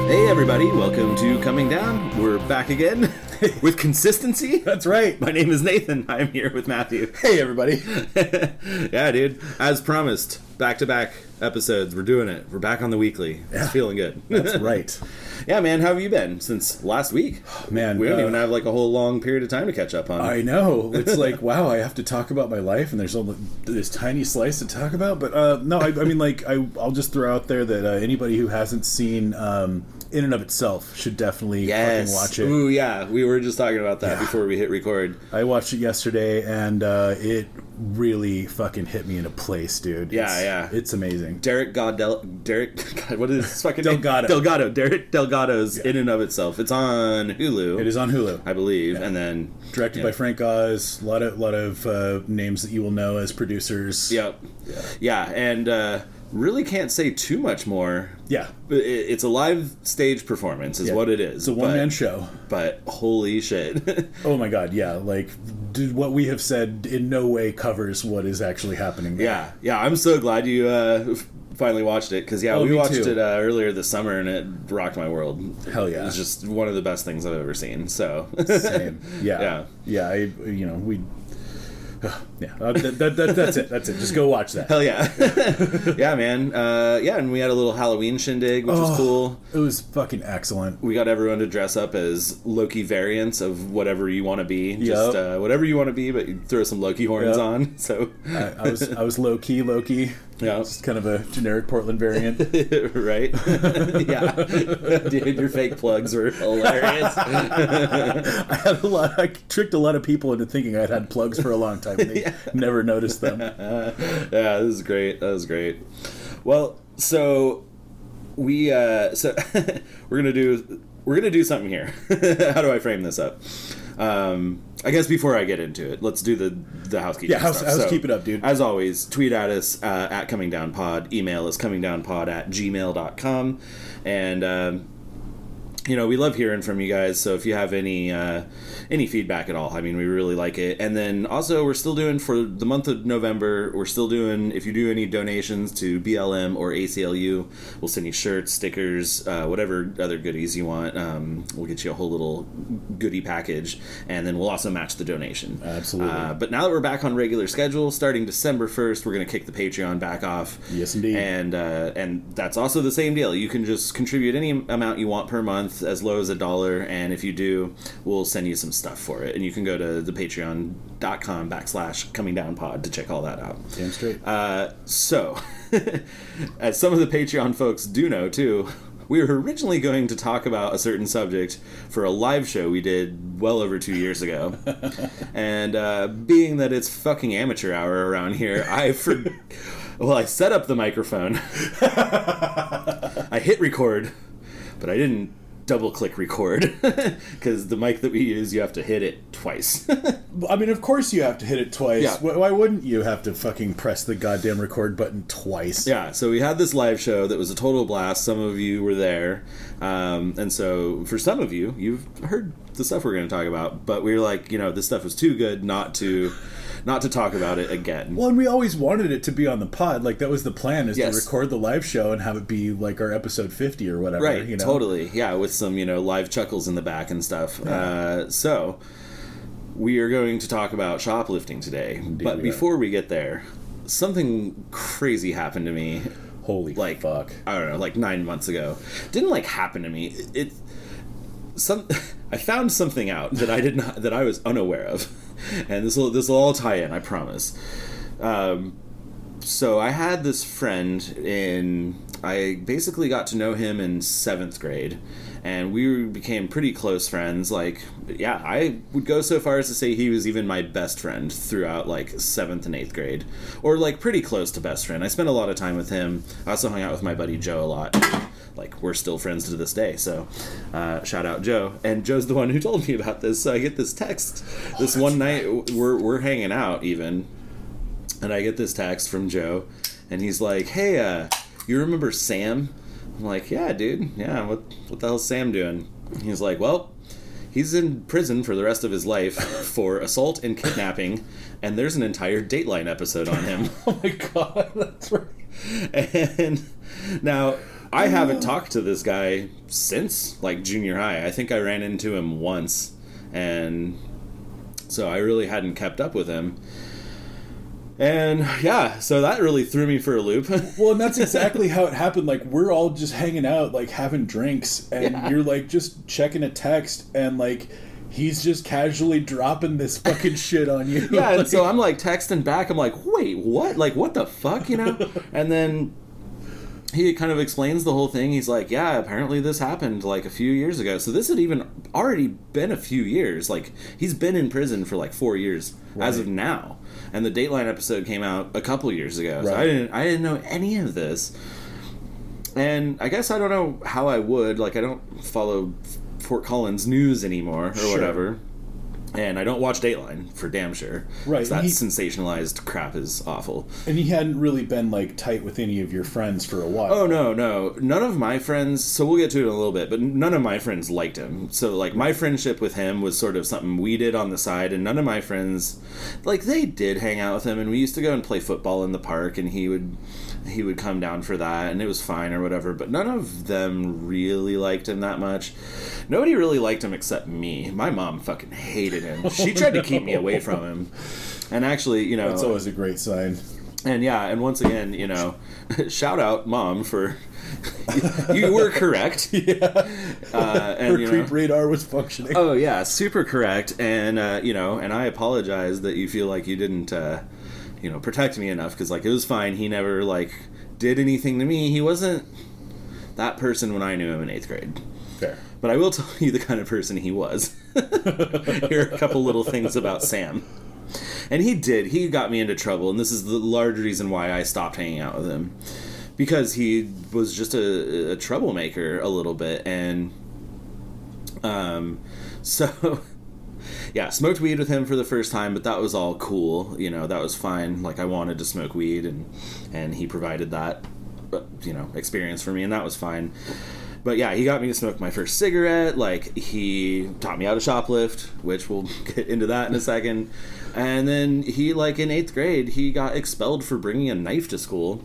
Hey everybody, welcome to Coming Down. We're back again with consistency. That's right. My name is Nathan. I'm here with Matthew. Hey everybody. Yeah, dude. As promised, back-to-back episodes. We're doing it. We're back on the weekly. Yeah. It's feeling good. That's right. Yeah, man. How have you been since last week? Man, we don't even have like a whole long period of time to catch up on. I know. It's like, wow, I have to talk about my life, and there's only this tiny slice to talk about. But no, I mean, like, I'll just throw out there that anybody who hasn't seen In and of Itself should definitely fucking watch it. Ooh, yeah. We were just talking about that Yeah. before we hit record. I watched it yesterday, and it really fucking hit me in a place, dude. It's amazing. Derek, God, what is his fucking name? Delgado. Derek Delgado's In and of Itself. It's on Hulu. It is on Hulu, I believe, Yeah. and then directed by Frank Oz. A lot of names that you will know as producers. Yep. Yeah, and really can't say too much more. Yeah. It's a live stage performance, is what it is. It's a one-man show. But holy shit. Oh my god, yeah. Like, dude, what we have said in no way covers what is actually happening there. Yeah. I'm so glad you finally watched it, because we watched it earlier this summer, and it rocked my world. Hell yeah. It's just one of the best things I've ever seen, so. Same. Yeah. That's it. Just go watch that. Hell yeah. Yeah, man. And we had a little Halloween shindig, which was cool. It was fucking excellent. We got everyone to dress up as Loki variants of whatever you want to be. Just whatever you want to be, but you throw some Loki horns on. So I was low-key Loki. Yeah. Just kind of a generic Portland variant. Right? Yeah. Dude, your fake plugs were hilarious. I tricked a lot of people into thinking I'd had plugs for a long time, and they never noticed them. Yeah, that was great. Well, so we're gonna do something here. How do I frame this up? I guess before I get into it, let's do the housekeeping stuff. Housekeep it up, dude. As always, tweet at us at comingdownpod. Email us comingdownpod@gmail.com. And we love hearing from you guys, so if you have any feedback at all, I mean, we really like it. And then also, we're still doing, for the month of November, if you do any donations to BLM or ACLU, we'll send you shirts, stickers, whatever other goodies you want. We'll get you a whole little goodie package, and then we'll also match the donation. Absolutely. But now that we're back on regular schedule, starting December 1st, we're going to kick the Patreon back off. Yes, indeed. And that's also the same deal. You can just contribute any amount you want per month, as low as $1, and if you do, we'll send you some stuff for it. And you can go to the patreon.com/comingdownpod to check all that out. Damn straight. So, as some of the Patreon folks do know too, we were originally going to talk about a certain subject for a live show we did well over 2 years ago. And being that it's fucking amateur hour around here, I set up the microphone. I hit record, but I didn't double click record, because the mic that we use, you have to hit it twice. I mean, of course you have to hit it twice. Yeah. Why wouldn't you have to fucking press the goddamn record button twice? Yeah, so we had this live show that was a total blast. Some of you were there, and so for some of you, you've heard the stuff we're going to talk about, but we were like, this stuff was too good not to talk about it again. Well, and we always wanted it to be on the pod. Like, that was the plan, is to record the live show and have it be like our episode 50 or whatever. Right, totally. Yeah, with some, live chuckles in the back and stuff. Yeah. So we are going to talk about shoplifting today. Indeed, but before we get there, something crazy happened to me. Holy fuck. I don't know, like 9 months ago. Didn't happen to me. I found something out that I was unaware of. And this will all tie in, I promise. So I had this friend I basically got to know him in 7th grade, and we became pretty close friends. I would go so far as to say he was even my best friend throughout 7th and 8th grade, or pretty close to best friend. I spent a lot of time with him. I also hung out with my buddy Joe a lot. We're still friends to this day, so shout out Joe. And Joe's the one who told me about this, so I get this text. This one night, we're hanging out even, and I get this text from Joe, and he's like, hey, you remember Sam? I'm like, yeah, dude, yeah, what the hell's Sam doing? He's like, well, he's in prison for the rest of his life for assault and kidnapping, and there's an entire Dateline episode on him. Oh my god, that's right. And now, I haven't talked to this guy since, like, junior high. I think I ran into him once, and so I really hadn't kept up with him. And, yeah, so that really threw me for a loop. Well, and that's exactly how it happened. Like, we're all just hanging out, like, having drinks, and you're, like, just checking a text, and, like, he's just casually dropping this fucking shit on you. Yeah, and so I'm, like, texting back. I'm like, wait, what? Like, what the fuck, you know? And then he kind of explains the whole thing. He's like, yeah, apparently this happened, like, a few years ago. So this had even already been a few years. Like, he's been in prison for, like, 4 years as of now. And the Dateline episode came out a couple years ago. So I didn't know any of this. And I guess I don't know how I would. Like, I don't follow Fort Collins news anymore or whatever. And I don't watch Dateline, for damn sure. Right. That sensationalized crap is awful. And he hadn't really been, like, tight with any of your friends for a while. Oh, no. None of my friends... So we'll get to it in a little bit, but none of my friends liked him. So, like, my friendship with him was sort of something we did on the side, and none of my friends... Like, they did hang out with him, and we used to go and play football in the park, and he would come down for that, and it was fine or whatever, but none of them really liked him that much. Nobody really liked him except me. My mom fucking hated him. She tried to keep me away from him. And actually, you know... That's always a great sign. And yeah, and once again, you know, shout out, Mom, for... you were correct. Yeah. And, her creep radar was functioning. Oh, yeah, super correct. And, you know, and I apologize that you feel like you didn't... you know, protect me enough, because, like, it was fine. He never, like, did anything to me. He wasn't that person when I knew him in 8th grade. Fair. But I will tell you the kind of person he was. Here are a couple little things about Sam. And he got me into trouble, and this is the large reason why I stopped hanging out with him. Because he was just a troublemaker a little bit, and so... Yeah, smoked weed with him for the first time, but that was all cool. You know, that was fine. Like, I wanted to smoke weed, and he provided that, you know, experience for me, and that was fine. But yeah, he got me to smoke my first cigarette. Like, he taught me how to shoplift, which we'll get into that in a second. And then he, like, in 8th grade, he got expelled for bringing a knife to school.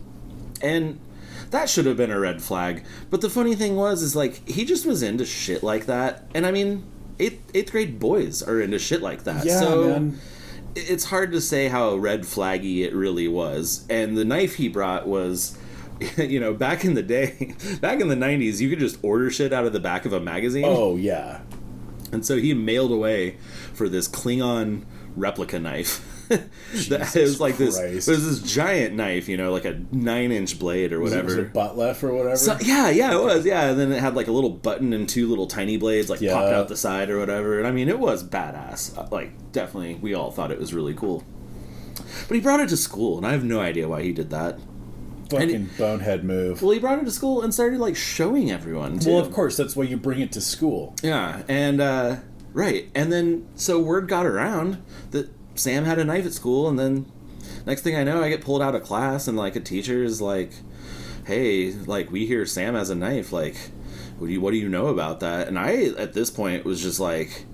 And that should have been a red flag. But the funny thing is, like, he just was into shit like that. And I mean... 8th grade boys are into shit like that. Yeah, so man. It's hard to say how red flaggy it really was. And the knife he brought was, you know, back in the day, back in the 90s, you could just order shit out of the back of a magazine. Oh, yeah. And so he mailed away for this Klingon replica knife. It was like this. It was this giant knife, you know, like a 9-inch blade or whatever. Was it Butlef or whatever? So, yeah, it was. Yeah, and then it had like a little button and 2 little tiny blades, like popped out the side or whatever. And I mean, it was badass. Like, definitely, we all thought it was really cool. But he brought it to school, and I have no idea why he did that. Fucking bonehead move. Well, he brought it to school and started like showing everyone too. Well, of course, that's why you bring it to school. Yeah, and right, and then so word got around that Sam had a knife at school, and then next thing I know, I get pulled out of class, and like a teacher is like, "Hey, like we hear Sam has a knife. Like, what do you know about that?" And I, at this point, was just like,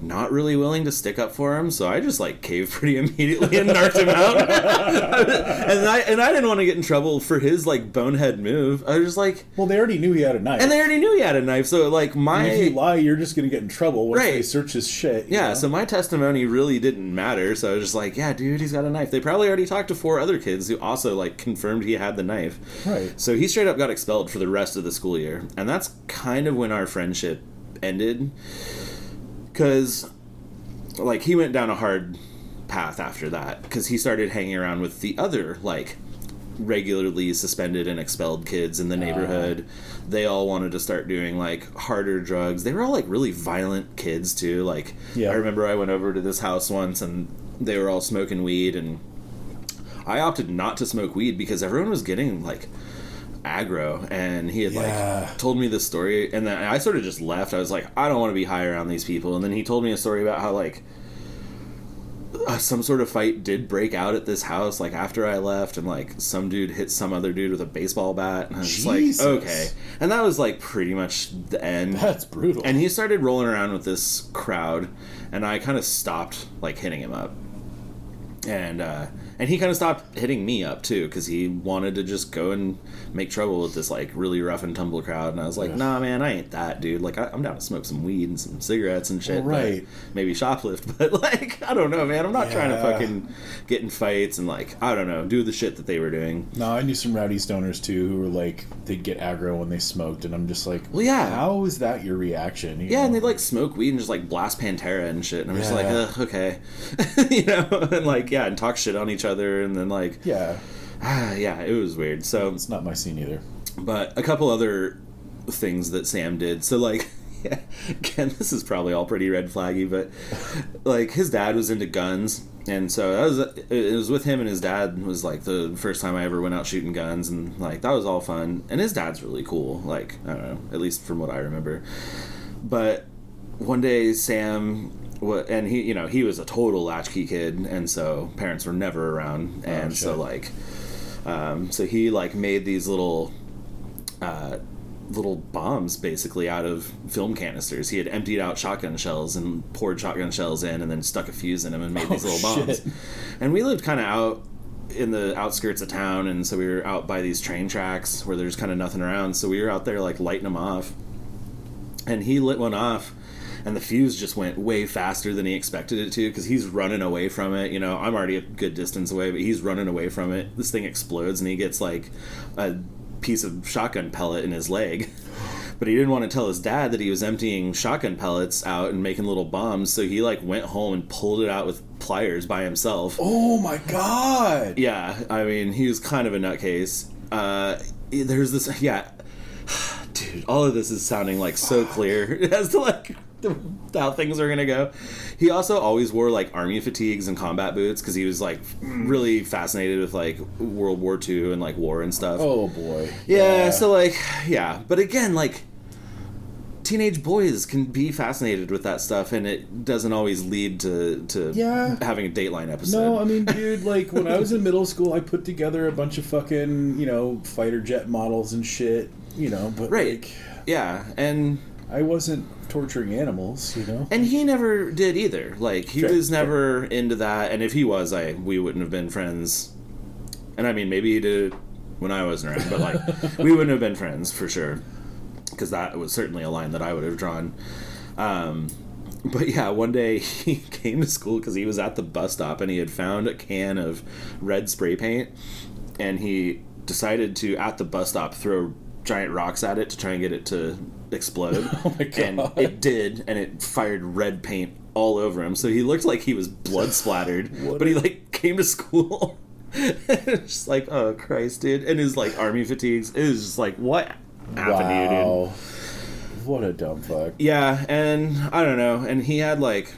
not really willing to stick up for him, so I just like caved pretty immediately and narked him out. and I didn't want to get in trouble for his like bonehead move. I was just like, well, they already knew he had a knife, and they already knew he had a knife. So like and if you lie, you're just gonna get in trouble once they search his shit. Yeah, so my testimony really didn't matter. So I was just like, yeah, dude, he's got a knife. They probably already talked to 4 other kids who also like confirmed he had the knife. Right. So he straight up got expelled for the rest of the school year, and that's kind of when our friendship ended. Because, like, he went down a hard path after that. Because he started hanging around with the other, like, regularly suspended and expelled kids in the neighborhood. They all wanted to start doing, like, harder drugs. They were all, like, really violent kids, too. Like, I remember I went over to this house once, and they were all smoking weed. And I opted not to smoke weed because everyone was getting, like... aggro, and he had like told me this story, and then I sort of just left. I was like, I don't want to be high around these people. And then he told me a story about how like some sort of fight did break out at this house like after I left, and like some dude hit some other dude with a baseball bat, and I was just like, okay. And that was like pretty much the end. That's brutal. And he started rolling around with this crowd, and I kind of stopped like hitting him up. And he kind of stopped hitting me up too, because he wanted to just go and make trouble with this like really rough and tumble crowd. And I was like, nah, man, I ain't that dude. Like, I'm down to smoke some weed and some cigarettes and shit. Right. Maybe shoplift, but like, I don't know, man. I'm not trying to fucking get in fights and like, I don't know, do the shit that they were doing. No, I knew some rowdy stoners too who were like, they'd get aggro when they smoked, and I'm just like, well, yeah, how is that your reaction? You know? And they'd like smoke weed and just like blast Pantera and shit, and I'm just like, ugh, okay. You know, and like, and talk shit on each other, and then like, it was weird. So it's not my scene either. But a couple other things that Sam did. So like, again, this is probably all pretty red flaggy, but like his dad was into guns, and so it was with him and his dad was like the first time I ever went out shooting guns, and like that was all fun. And his dad's really cool, like, I don't know, at least from what I remember. But one day Sam, and he, you know, he was a total latchkey kid, and so parents were never around, and so like, so he like made these little bombs basically out of film canisters. He had emptied out shotgun shells and poured shotgun shells in, and then stuck a fuse in them and made these little bombs. And we lived kind of out in the outskirts of town, and so we were out by these train tracks where there's kind of nothing around. So we were out there like lighting them off, and he lit one off. And the fuse just went way faster than he expected it to, because he's running away from it. You know, I'm already a good distance away, but he's running away from it. This thing explodes, and he gets like a piece of shotgun pellet in his leg. But he didn't want to tell his dad that he was emptying shotgun pellets out and making little bombs, so he like went home and pulled it out with pliers by himself. Oh my god! Yeah, I mean, he was kind of a nutcase. There's this, dude, all of this is sounding like so clear as to like how things are gonna go. He also always wore like army fatigues and combat boots, because he was like really fascinated with like World War II and like war and stuff. Oh boy. Yeah, so like, but again, like, teenage boys can be fascinated with that stuff, and it doesn't always lead to having a Dateline episode. No, I mean, dude, like, when I was in middle school, I put together a bunch of fucking, you know, fighter jet models and shit, you know, but like, and I wasn't torturing animals, you know? And he never did either. Like, he was never into that, and if he was, we wouldn't have been friends. And I mean, maybe he did it when I wasn't around, but like, we wouldn't have been friends for sure, because that was certainly a line that I would have drawn. But yeah, one day he came to school because he was at the bus stop, and he had found a can of red spray paint, and he decided to, at the bus stop, throw giant rocks at it to try and get it to explode. Oh my god. And it did, and it fired red paint all over him, so he looked like he was blood splattered. But he like came to school it's just like, oh Christ, dude. And his like army fatigues, it was just like, what happened to you, dude? What a dumb fuck. Yeah, and I don't know, and he had like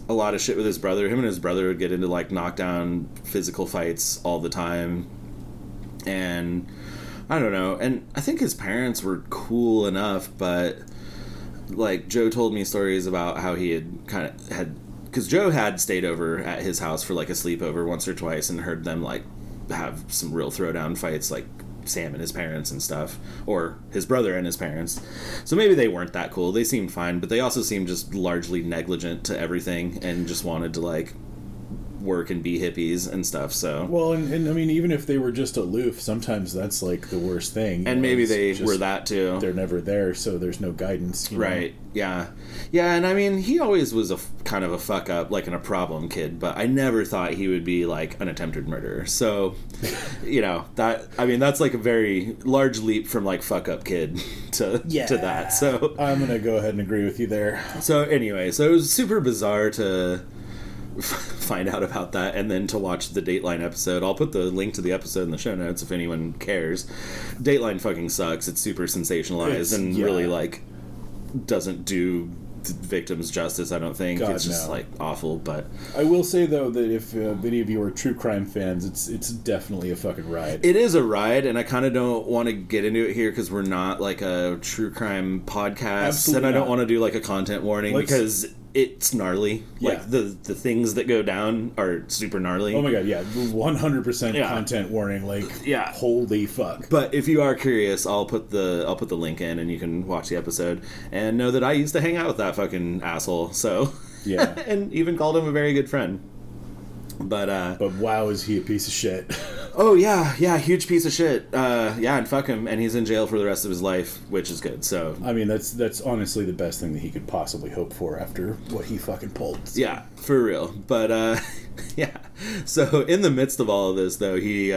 a lot of shit with his brother. Him and his brother would get into like knockdown physical fights all the time, and I don't know, and I think his parents were cool enough, but like Joe told me stories about how he had because Joe had stayed over at his house for like a sleepover once or twice and heard them like have some real throwdown fights, like Sam and his parents and stuff, or his brother and his parents. So maybe they weren't that cool. They seemed fine, but they also seemed just largely negligent to everything and just wanted to like work and be hippies and stuff. So well, and I mean, even if they were just aloof, sometimes that's like the worst thing. And maybe they were that too. They're never there, so there's no guidance. Right. Yeah. Yeah. And I mean, he always was kind of a fuck up, like, and a problem kid, but I never thought he would be like an attempted murderer. So, you know, that's like a very large leap from like fuck up kid to that. So I'm gonna go ahead and agree with you there. So anyway, so it was super bizarre to find out about that, and then to watch the Dateline episode. I'll put the link to the episode in the show notes if anyone cares. Dateline fucking sucks. It's super sensationalized and really like doesn't do victims justice, I don't think. It's just like awful. But I will say though that if any of you are true crime fans, it's definitely a fucking ride. It is a ride, and I kind of don't want to get into it here because we're not like a true crime podcast. Absolutely, and I don't want to do like a content warning because it's gnarly. Yeah. Like the things that go down are super gnarly. Oh my god, yeah, 100% content warning. Like, holy fuck. But if you are curious, I'll put the link in, and you can watch the episode and know that I used to hang out with that fucking asshole. So yeah, and even called him a very good friend. But wow, is he a piece of shit. Oh, yeah, huge piece of shit. And fuck him, and he's in jail for the rest of his life, which is good, so... I mean, that's honestly the best thing that he could possibly hope for after what he fucking pulled. So. Yeah, for real. But, yeah. So, in the midst of all of this, though, he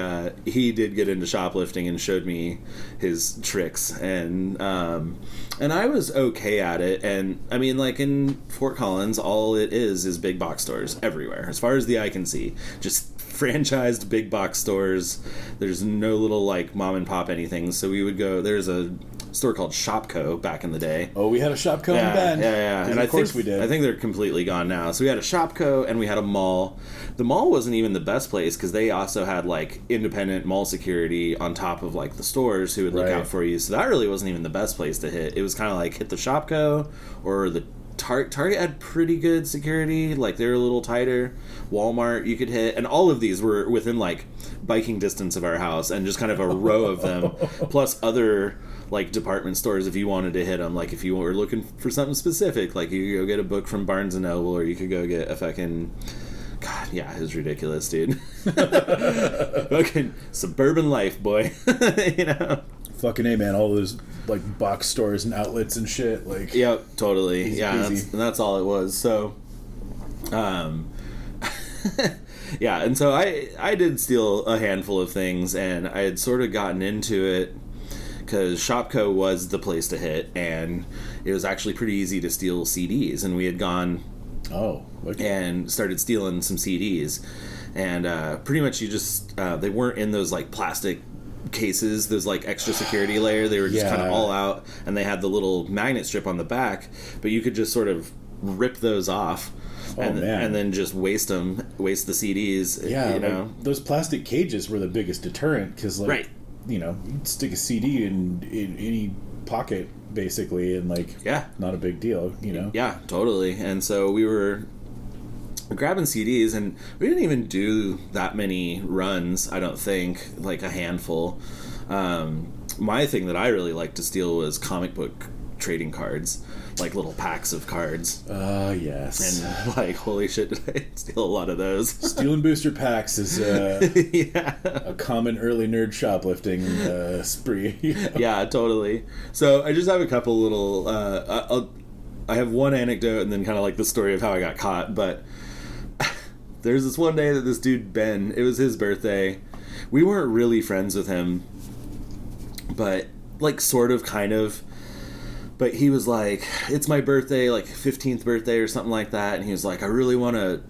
did get into shoplifting and showed me his tricks, and I was okay at it, and, I mean, like, in Fort Collins, all it is big box stores everywhere, as far as the eye can see. Just franchised big box stores. There's no little like mom and pop anything. So we would go. There's a store called Shopco back in the day. Oh, we had a Shopco in Bend. Yeah. And of course we did. I think they're completely gone now. So we had a Shopco and we had a mall. The mall wasn't even the best place because they also had like independent mall security on top of like the stores who would look out for you. So that really wasn't even the best place to hit. It was kind of like hit the Shopco or the Target had pretty good security, like they were a little tighter. Walmart you could hit, and all of these were within like biking distance of our house, and just kind of a row of them, plus other like department stores if you wanted to hit them. Like if you were looking for something specific, like you could go get a book from Barnes and Noble, or you could go get a fucking... God, yeah, it was ridiculous, dude. Fucking suburban life, boy. You know? Fucking A, man. All those, like, box stores and outlets and shit. Like, yep, totally. Easy Yeah, peasy. that's all it was. So, yeah, and so I did steal a handful of things, and I had sort of gotten into it because Shopco was the place to hit, and it was actually pretty easy to steal CDs, and we had gone... Oh, okay. And started stealing some CDs, and pretty much you just they weren't in those like plastic cases, those like extra security layer. They were just kind of all out, and they had the little magnet strip on the back, but you could just sort of rip those off. And then just waste the CDs. Yeah, you know, like, those plastic cages were the biggest deterrent because, like, you know, you'd stick a CD in any pocket basically, and like, not a big deal, you know. Yeah, totally. And so we were grabbing CDs, and we didn't even do that many runs. I don't think, like a handful. My thing that I really liked to steal was comic book trading cards, like little packs of cards. Yes. And like, holy shit, did I steal a lot of those? Stealing booster packs is a common early nerd shoplifting spree. You know? Yeah, totally. So I just have a couple little... I have one anecdote and then kind of like the story of how I got caught, but there's this one day that this dude, Ben, it was his birthday. We weren't really friends with him, but like sort of, kind of. But he was like, it's my birthday, like 15th birthday or something like that. And he was like, I really want to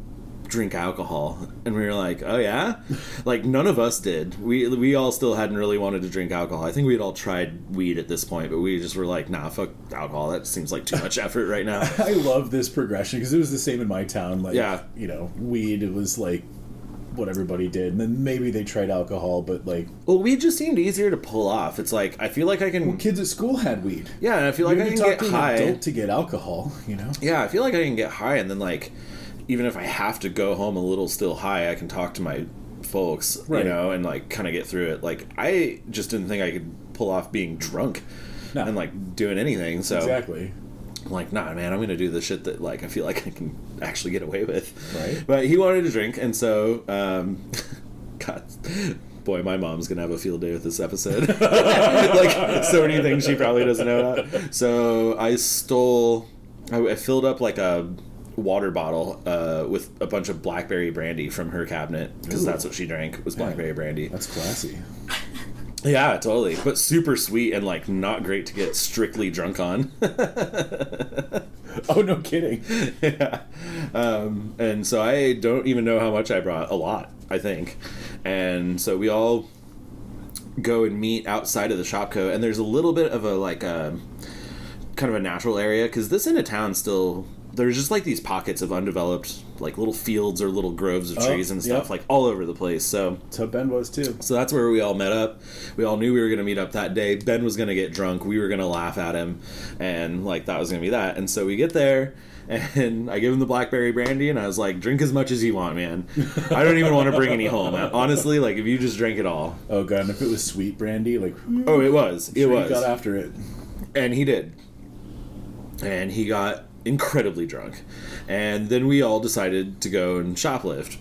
drink alcohol. And we were like, oh yeah? Like none of us did. We all still hadn't really wanted to drink alcohol. I think we'd all tried weed at this point, but we just were like, nah, fuck alcohol. That seems like too much effort right now. I love this progression because it was the same in my town. Like, you know, weed, it was like what everybody did, and then maybe they tried alcohol, but like, well, weed just seemed easier to pull off. It's like, I feel like I can... Well, kids at school had weed. Yeah, and I feel like I can get high. An adult to get alcohol, you know? Yeah, I feel like I can get high, and then like, even if I have to go home a little still high, I can talk to my folks, you know, and like kind of get through it. Like, I just didn't think I could pull off being drunk and like doing anything. So exactly. I'm like, nah, man, I'm going to do the shit that, like, I feel like I can actually get away with. Right. But he wanted to drink, and so, God, boy, my mom's going to have a field day with this episode. Like, so many things she probably doesn't know about. So I filled up, like, a water bottle with a bunch of blackberry brandy from her cabinet, because that's what she drank, was blackberry brandy. That's classy. Yeah, totally. But super sweet and, like, not great to get strictly drunk on. Oh, no kidding. Yeah. And so I don't even know how much I brought. A lot, I think. And so we all go and meet outside of the Shopco, and there's a little bit of a, like, kind of a natural area, because this end of town still... There's just, like, these pockets of undeveloped, like, little fields or little groves of trees and stuff, like, all over the place. So that's how Ben was, too. So that's where we all met up. We all knew we were going to meet up that day. Ben was going to get drunk. We were going to laugh at him. And, like, that was going to be that. And so we get there, and I give him the blackberry brandy, and I was like, drink as much as you want, man. I don't even want to bring any home. Honestly, like, if you just drank it all. Oh, God. And if it was sweet brandy, like... Oh, it was. It was. He got after it. And he did. And he got... incredibly drunk, and then we all decided to go and shoplift,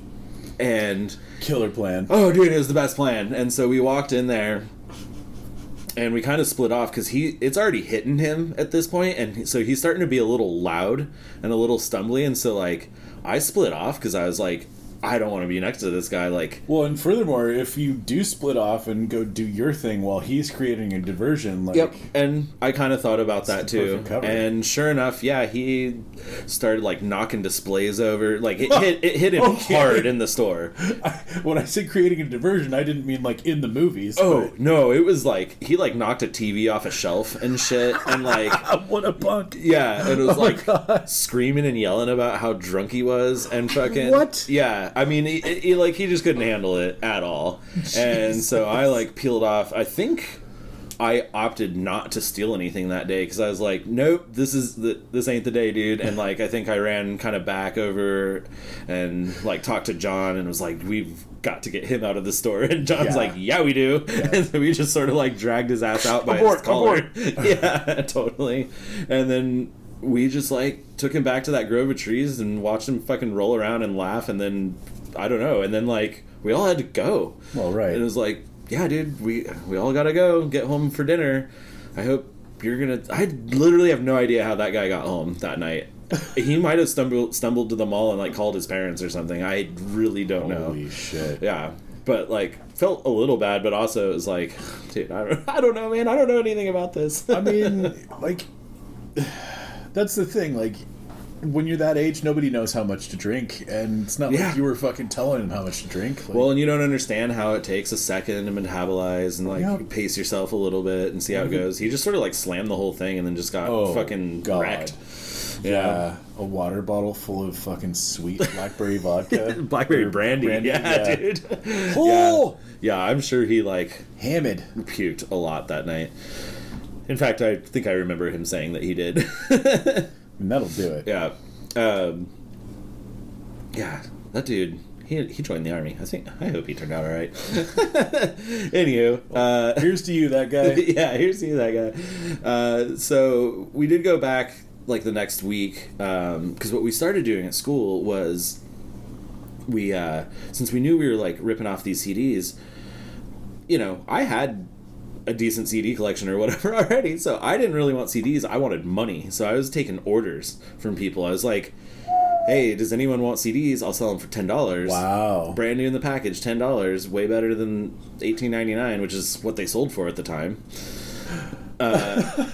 And killer plan. Oh, dude, it was the best plan. And so we walked in there, and we kind of split off because it's already hitting him at this point, and so he's starting to be a little loud and a little stumbly, and so like I split off because I was like, I don't want to be next to this guy. Like, well, and furthermore, if you do split off and go do your thing while he's creating a diversion, like, yep. And I kind of thought about that too. And sure enough, yeah, he started like knocking displays over. Like it hit him hard in the store. When I said creating a diversion, I didn't mean like in the movies. Oh no, it was like he like knocked a TV off a shelf and shit, and like what a punk. Yeah, and it was like screaming and yelling about how drunk he was and fucking what? Yeah. I mean, he just couldn't handle it at all. Jeez. And so I, like, peeled off. I think I opted not to steal anything that day because I was like, nope, this ain't the day, dude. And, like, I think I ran kind of back over and, like, talked to John and was like, we've got to get him out of the store. And John's like, yeah, we do. Yeah. And so we just sort of, like, dragged his ass out by his collar. Yeah, totally. And then we just, like, took him back to that grove of trees and watched him fucking roll around and laugh, and then, I don't know, and then, like, we all had to go. Well, right. And it was like, yeah, dude, we all gotta go, get home for dinner. I hope you're gonna... I literally have no idea how that guy got home that night. He might have stumbled to the mall and, like, called his parents or something. I really don't know. Holy shit. Yeah. But, like, felt a little bad, but also it was like, dude, I don't know, man. I don't know anything about this. I mean, like... That's the thing, like, when you're that age, nobody knows how much to drink, and it's not like you were fucking telling them how much to drink. Like, well, and you don't understand how it takes a second to metabolize and, like, pace yourself a little bit and see how it goes. He just sort of, like, slammed the whole thing and then just got fucking wrecked. Yeah. A water bottle full of fucking sweet blackberry vodka. Blackberry brandy. Yeah, dude. Oh! Yeah, I'm sure he, like... Hammered. Puked a lot that night. In fact, I think I remember him saying that he did. And that'll do it. Yeah. Yeah, that dude, he joined the army. I hope he turned out all right. Anywho. Here's to you, that guy. Yeah, here's to you, that guy. So we did go back, like, the next week, because what we started doing at school was we, since we knew we were, like, ripping off these CDs, you know, I had a decent CD collection or whatever already, so I didn't really want CDs. I wanted money, so I was taking orders from people. I was like, hey, does anyone want CDs? I'll sell them for $10. Wow. Brand new in the package, $10, way better than $18.99, which is what they sold for at the time.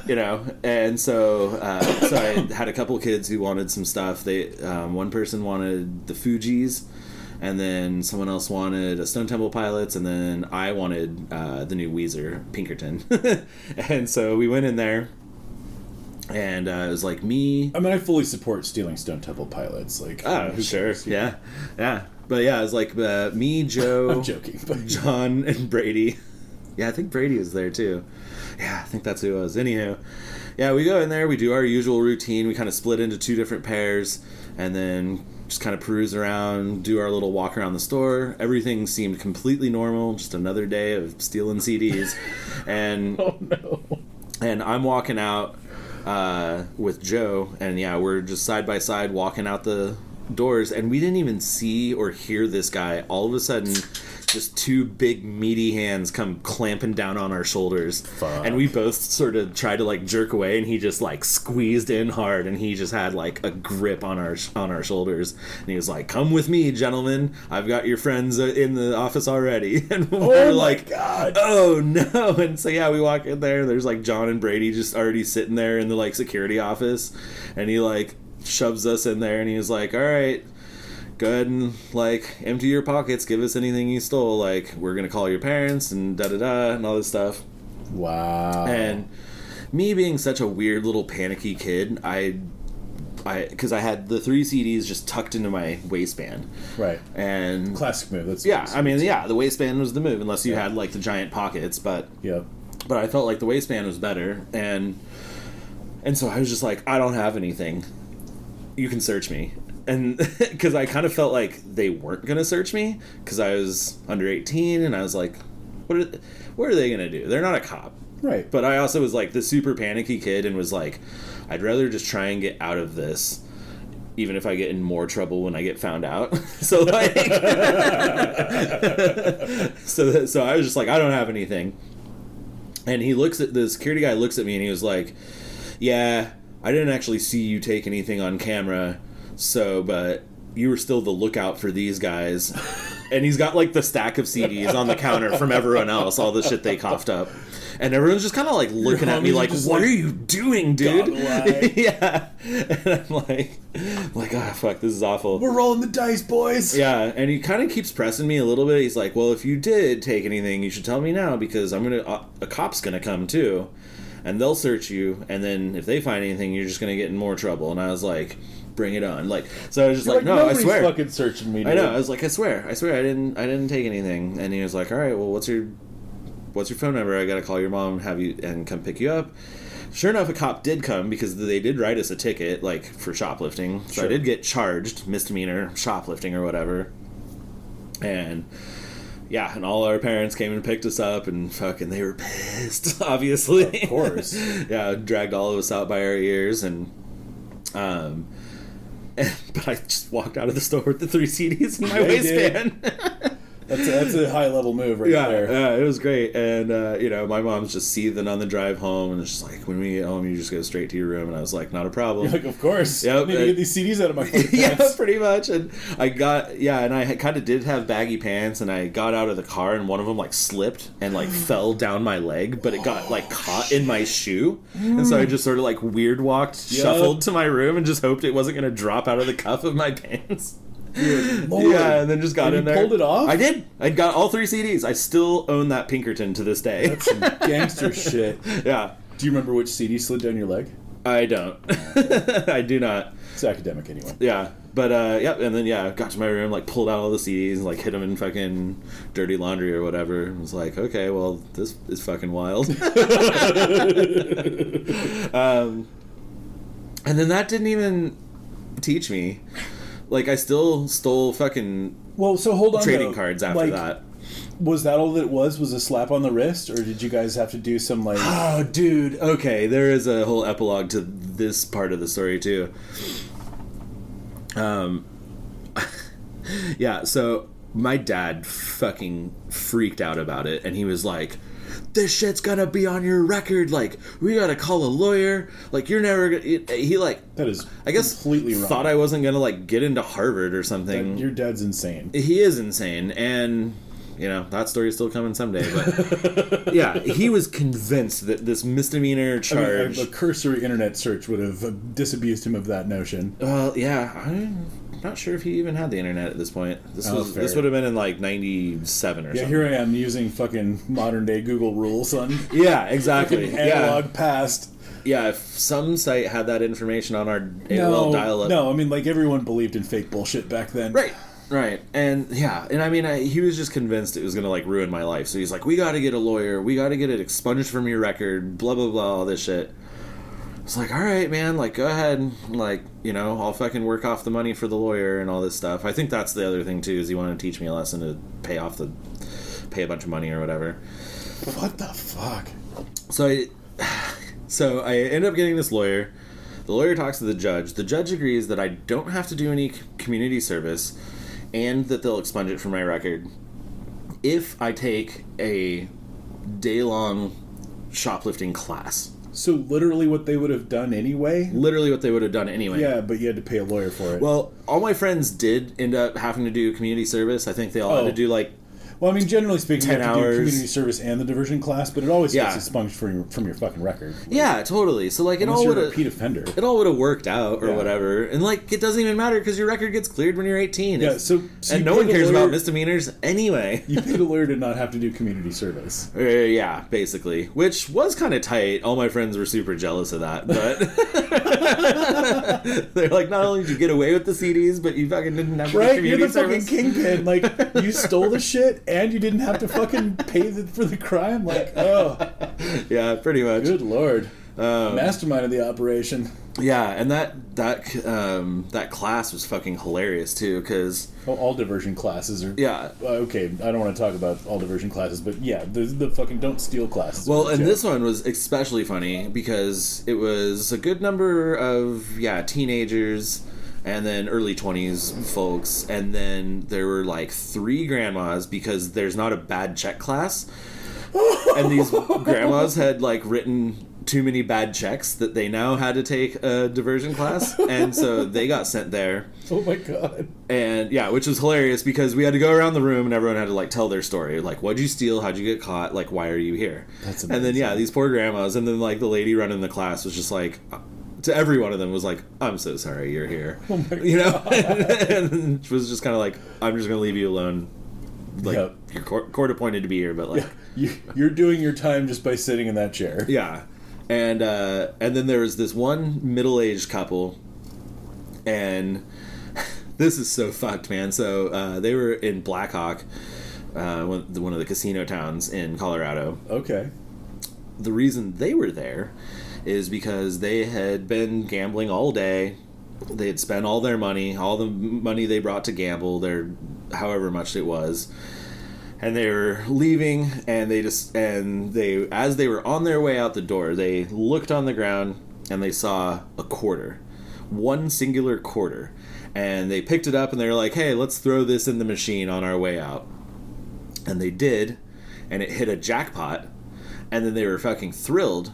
You know, and so I had a couple kids who wanted some stuff. They one person wanted the Fugees, and then someone else wanted a Stone Temple Pilots, and then I wanted the new Weezer, Pinkerton. And so we went in there, and it was like me... I mean, I fully support stealing Stone Temple Pilots. Like, oh, sure, yeah. But yeah, it was like me, Joe... I'm joking, but... John, and Brady. Yeah, I think Brady was there, too. Yeah, I think that's who it was. Anywho, yeah, we go in there, we do our usual routine, we kind of split into two different pairs, and then... just kind of peruse around, do our little walk around the store. Everything seemed completely normal. Just another day of stealing CDs. And oh no! And I'm walking out with Joe, and yeah, we're just side by side walking out the doors, and we didn't even see or hear this guy. All of a sudden, just two big meaty hands come clamping down on our shoulders. Fuck. And we both sort of tried to, like, jerk away, and he just, like, squeezed in hard, and he just had, like, a grip on our shoulders, and he was like, come with me, gentlemen, I've got your friends in the office already. And we're like, God. Oh no. And so yeah, we walk in there, there's like John and Brady just already sitting there in the, like, security office, and he, like, shoves us in there, and he was like, all right, go ahead and, like, empty your pockets, give us anything you stole, like, we're gonna call your parents and da-da-da and all this stuff. Wow. And me being such a weird little panicky kid, because I had the 3 CDs just tucked into my waistband. Right. And classic move. That's the waistband was the move, unless you had, like, the giant pockets, but I felt like the waistband was better, and so I was just like, I don't have anything. You can search me. And because I kind of felt like they weren't going to search me because I was under 18, and I was like, what are they going to do? They're not a cop. Right. But I also was like the super panicky kid and was like, I'd rather just try and get out of this even if I get in more trouble when I get found out. So like, so I was just like, I don't have anything. And the security guy looks at me and he was like, yeah, I didn't actually see you take anything on camera, but you were still the lookout for these guys. And he's got like the stack of CDs on the counter from everyone else, all the shit they coughed up. And everyone's just kind of like looking at me like, what are you doing, dude? Yeah. And I'm like, oh, fuck, this is awful. We're rolling the dice, boys. Yeah. And he kind of keeps pressing me a little bit. He's like, well, if you did take anything, you should tell me now, because a cop's going to come too. And they'll search you. And then if they find anything, you're just going to get in more trouble. And I was like, bring it on. Like, so I was just like, no, I swear. Nobody's fucking searching me, dude. I know. I was like, I swear, I didn't take anything. And he was like, all right, well, what's your phone number? I gotta call your mom and come pick you up. Sure enough, a cop did come, because they did write us a ticket, like, for shoplifting. So I did get charged, misdemeanor shoplifting or whatever. And yeah, and all our parents came and picked us up, and fucking they were pissed, obviously. Of course. Yeah, dragged all of us out by our ears, and but I just walked out of the store with the 3 CDs in my waistband. That's a high level move right there. Yeah, it was great. And my mom's just seething on the drive home, and it's just like, when we get home, you just go straight to your room. And I was like, not a problem. You're like, of course. Yep. I need to get these CDs out of my pants. Yeah, pretty much. And I kind of did have baggy pants, and I got out of the car, and one of them like slipped and like fell down my leg, but it got like caught in my shoe. And so I just sort of like weird walked, shuffled to my room, and just hoped it wasn't going to drop out of the cuff of my pants. Yeah, and then just got in there. Pulled it off? I did. I got all 3 CDs. I still own that Pinkerton to this day. That's some gangster shit. Yeah. Do you remember which CD slid down your leg? I don't. I do not. It's academic anyway. Yeah. But, and then, got to my room, like, pulled out all the CDs and, like, hid them in fucking dirty laundry or whatever. And was like, okay, well, this is fucking wild. And then that didn't even teach me. Like, I still stole fucking trading cards after that. Was that all that it was? Was a slap on the wrist? Or did you guys have to do some, like... Oh, dude. Okay, there is a whole epilogue to this part of the story, too. Yeah, so my dad fucking freaked out about it, and he was like, this shit's gonna be on your record, like, we gotta call a lawyer, like, you're never gonna... He, like... That is I guess completely wrong. Thought I wasn't gonna, like, get into Harvard or something. Your dad's insane. He is insane, and... that story's still coming someday, but yeah, he was convinced that this misdemeanor charge... a cursory internet search would have disabused him of that notion. Well, yeah, I'm not sure if he even had the internet at this point. This would have been in like 97 or something. Yeah, here I am using fucking modern day Google rules on... Yeah, exactly. Analog past. Yeah, if some site had that information on our AOL dial-up... No, I mean, like, everyone believed in fake bullshit back then. Right, and I mean, he was just convinced it was going to, like, ruin my life. So he's like, we got to get a lawyer, we got to get it expunged from your record, blah, blah, blah, all this shit. It's like, all right, man, like, go ahead, like, I'll fucking work off the money for the lawyer and all this stuff. I think that's the other thing, too, is he wanted to teach me a lesson to pay a bunch of money or whatever. What the fuck? So I end up getting this lawyer. The lawyer talks to the judge. The judge agrees that I don't have to do any community service, and that they'll expunge it from my record if I take a day-long shoplifting class. So literally what they would have done anyway? Literally what they would have done anyway. Yeah, but you had to pay a lawyer for it. Well, all my friends did end up having to do community service. I think they all had to do, like... Well, I mean, generally speaking, 10 you have to hours. do community service and the diversion class, but it always gets expunged from your fucking record. Yeah, totally. So, like, Unless you're a repeat offender. It all would have worked out or whatever. And, like, it doesn't even matter because your record gets cleared when you're 18. Yeah, so and no one cares about misdemeanors anyway. You paid a lawyer to not have to do community service. Yeah, basically. Which was kind of tight. All my friends were super jealous of that, but... They're like, not only did you get away with the CDs, but you fucking didn't have to do community service. You're the fucking kingpin. Like, you stole the shit and you didn't have to fucking pay for the crime. Like, oh. Yeah, pretty much. Good lord. Mastermind of the operation. Yeah, and that class was fucking hilarious too, because all diversion classes are. Yeah. Okay, I don't want to talk about all diversion classes, but yeah, the fucking don't steal classes. Well, and this one was especially funny because it was a good number of teenagers, and then early 20s folks, and then there were like 3 grandmas, because there's not a bad check class, and these grandmas had like written too many bad checks that they now had to take a diversion class, and so they got sent there. Oh my god. And yeah, which was hilarious, because we had to go around the room and everyone had to like tell their story, like, what'd you steal, how'd you get caught, like, why are you here? That's amazing. And then yeah, these poor grandmas, and then like the lady running the class was just like, to every one of them was like, I'm so sorry you're here. Oh my you know. God. And it was just kind of like, I'm just gonna leave you alone, like, Yep. you're court appointed to be here, but like, you're doing your time just by sitting in that chair. yeah. And then there was this one middle-aged couple, and this is so fucked, man. So they were in Blackhawk, one of the casino towns in Colorado. Okay. The reason they were there is because they had been gambling all day. They had spent all their money, all the money they brought to gamble, their however much it was. And they were leaving, and they as they were on their way out the door, they looked on the ground and they saw a quarter, one singular quarter, and they picked it up and they were like, "Hey, let's throw this in the machine on our way out." And they did, and it hit a jackpot, and then they were fucking thrilled.